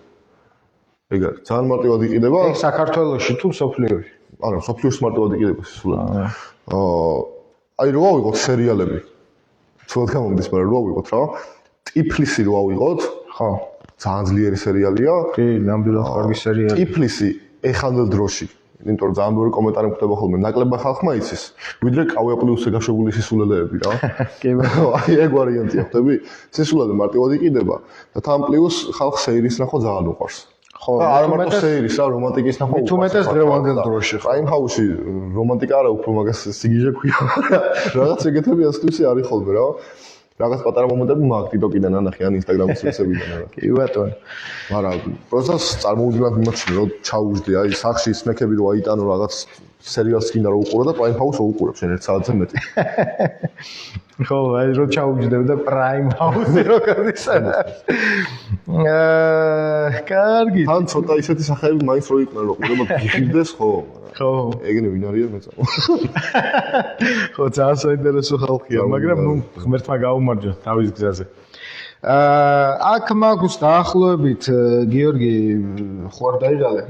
ეგ არის, ძალიან მარტივად იყიდება. ეგ საქართველოში თუ სოფლიოში? არა, სოფლიოში მარტივად იყიდება სისულელე. აი რო ავიღოთ სერიალები. თუნდაც გამომდის, მაგრამ რო ავიღოთ რა. ტიფლისი რო ავიღოთ, ხო. ძალიან ძლიერი სერიალია. კი, ნამდვილად კარგი სერიალი. ტიფლისი ეხანდელ დროში, იმიტომ რომ ძალიან ბევრი კომენტარი მხვდება ხოლმე, ნაკლებმა ხალხმა იცის, ვიდრე კავია პლუსზე გაშვებული სისულელეები რა. კი, აი ეგ ვარიანტია, ხვდები? სისულელე მარტივად იყიდება და თან პლუს ხალხს სეირის ნახვა ძალიან უყვარს. ხო, არ მარტო სეირის რა, რომანტიკის ნახვა უყვარს. თუმეტეს დღევანდელ დროში. პრაიმ ჰაუსი რომანტიკა არა, უფრო მაგას სიგიჟე ქვია. რაღაც ეგეთები ასტვისი არის ხოლმე რა. რაღაც პატარა მომენტები მაქვს TikTok-იდან ანახი ან Instagram-ის რესებიდან რა. კი ბატონო. მაგრამ პროცესს წარმოუდგენლად მიმაჩნია რომ ჩაუжди, აი სახში სნექები რო აიტანო რაღაც სერიალს კიდე რო უყურე და Prime House-ო უყურებ შენ 1 საათზე მეტი. ხო, აი რო ჩაუждებ და Prime House-ი რო გადისანა. კარგი. თან ცოტა ისეთი სახეები მაინც რო იყვნენ რომ ყურება გიხილდეს ხო? ხო. ეგნე ვინ არიან მეწა. ხო, ძალიან საინტერესო ხალხია, მაგრამ ნუ ღმერთმა გაუმარჯვა თავის გზაზე. აქ მაქვს დაახლოებით გიორგი ხوار დაიღალე.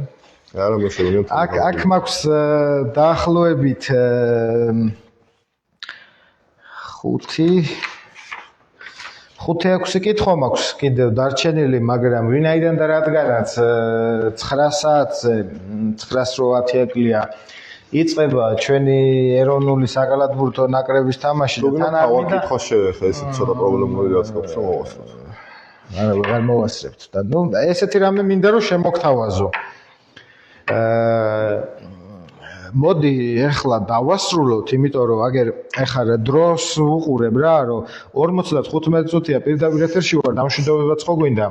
არა მე შევიდე. აქ მაქვს დაახლოებით 5-6 კითხვა მაქვს კიდევ დარჩენილი, მაგრამ ვინაიდან და რადგანაც 9 საათზე 9:08 ეკლია იწყება ჩვენი ეროვნული საკალათბურთო ნაკრების თამაში და თან არ მინდა კითხვა შევეხე, ეს ცოტა პრობლემური რაც აქვს რომ მოვასწროთ. არა, ვერ მოვასწრებთ და ნუ ესეთი რამე მინდა რომ შემოგთავაზო. მოდი ეხლა დავასრულოთ, იმიტომ რომ აგერ ეხლა დროს უყურებ რა, რომ 45 წუთია პირდაპირ ეთერში ვარ, დამშვიდობებაც ხო გვინდა.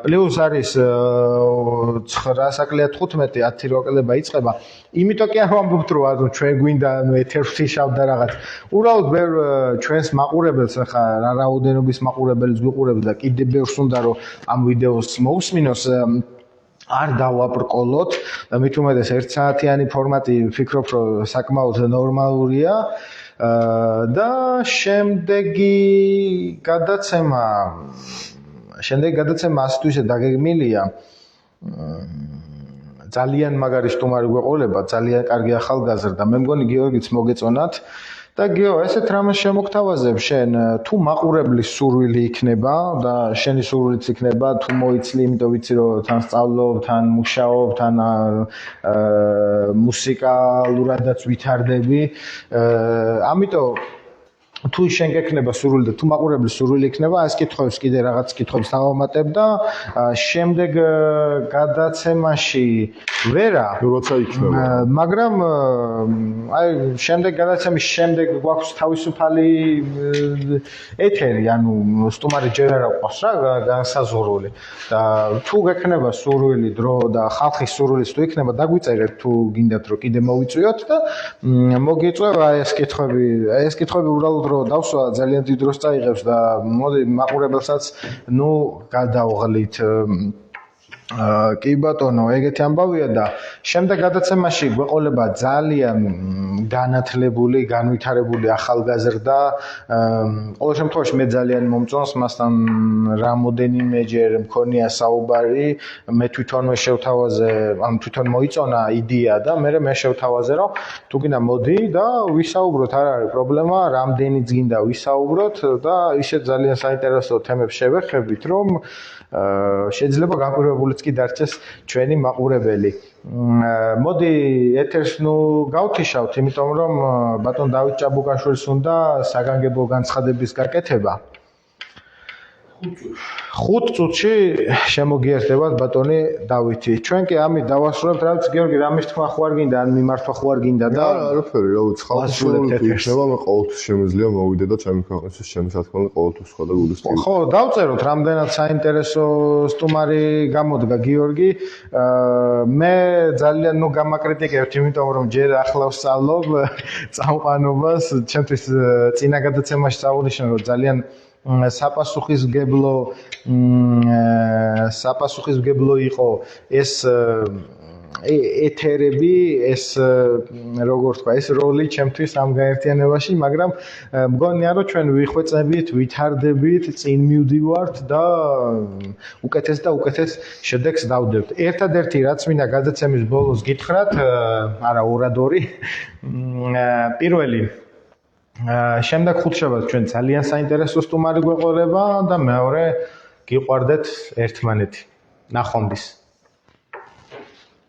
პლუს არის 9:15 10 როკლება იწყება. იმიტომ კი არ ვამბობთ რომ ჩვენ გვინდა ეთერში შავდა რაღაც. უბრალოდ ბევრ ჩვენს მაყურებელს ახლა რა რაოდენობის მაყურებელს გვიყურებს და კიდე ბევრს უნდა რომ ამ ვიდეოს მოусმინოს არ დავაბრკოლოთ და მით უმეტეს 1 საათიანი ფორმატი ვფიქრობ რომ საკმაოდ ნორმალურია და შემდეგი გადაცემა ასეთ ისე დაგეგმილია ძალიან მაგარი სტუმარი გვეყოლება, ძალიან კარგი ახალგაზრდა. მე მგონი გიორგიც მოგეწონათ და გიო, ესეთ რამეს შემოგთავაზებ შენ, თუ მაყურებლის სურვილი იქნება და შენი სურვილიც იქნება, თუ მოიცლი, იმიტომ ვიცი რომ თან სწავლობ, თან მუშაობ, თან მუსიკალურადაც ვითარდები. ამიტომ თუ შენ გექნება სურვილი და თუ მაყურებლის სურვილი იქნება, ეს კითხვებს კიდე რაღაც კითხვებს დავამატებ და შემდეგ გადაცემაში ვერა, როცა იქნება. მაგრამ აი შემდეგ გადაცემის შემდეგ გვაქვს თავისუფალი ეთერი, ანუ სტუმარი ჯერ არ აყვავს რა, განსაზღვრული. და თუ გექნება სურვილი, დრო და ხალხის სურვილიც თუ იქნება, დაგვიწერეთ თუ გინდათ რომ კიდე მოვიწვიოთ და მოგიწვევა ეს კითხვები უბრალოდ რომ დავსვა ძალიან დიდ დროს წაიღებს და მოდი მაყურებელსაც ნუ გადავღლით კი ბატონო, ეგეთი ამბავია და შემდეგ გადაცემაში გვეყოლება ძალიან განათლებული, განვითარებული ახალგაზრდა. ყოველ შემთხვევაში მე ძალიან მომწონს, მასთან რამოდენიმეჯერ მქონია საუბარი, მე თვითონვე შევთავაზე, ანუ თვითონ მოიწონა იდეა და მე შევთავაზე რომ თუ გინდა მოდი და ვისაუბროთ, არ არის პრობლემა, რამდენიც გინდა ვისაუბროთ და ისეთ ძალიან საინტერესო თემებს შევეხებით, რომ შეიძლება განკვირვებულიც კი დარჩეს ჩვენი მაყურებელი. მოდი ეთერს ნუ გავთიშავთ, იმიტომ რომ ბატონ დავით ჭაბუკაშვილს უნდა საგანგებო განცხადების გაკეთება. 5 წუთში შემოგიერთებათ ბატონი დავითი. ჩვენ კი ამით დავასრულებთ, რა ვიცი გიორგი, რამის თქვა ხო არ გინდა, ან მიმართვა ხო არ გინდა და არაფერი, რა ვიცი, ხალხის სურვილი თუ იქნება, მე ყოველთვის შემიძლია მოვიდე და ჩემი ქვეყნის შემოსათქმელი ყოველთვის სხვა და გულისხმობ. ხო, დავწეროთ, რამდენად საინტერესო სტუმარი გამოდგა გიორგი. მე ძალიან ნუ გამაკრიტიკებთ, იმიტომ რომ ჯერ ახლა ვსწავლობ წამყვანობას, ჩემთვის წინა გადაცემაში წავუნიშნე რომ ძალიან საპასუხისმგებლო იყო ეს ეთერები, ეს როგორ თქვა, ეს როლი ჩემთვის ამ გაერთიანებაში, მაგრამ მგონია რომ ჩვენ ვიხვეწებით, ვითარდებით, წინ მივდივართ და უკეთეს და უკეთეს შედეგს დავდებთ. ერთადერთი რაც მინდა გადაცემის ბოლოს გითხრათ, არა ორად-ორი, პირველი შემდეგ ხუთშაბათს ჩვენ ძალიან საინტერესო სტუმარი გვეყოლება და მეორე გიყვარდეთ ერთმანეთი. ნახვამდის.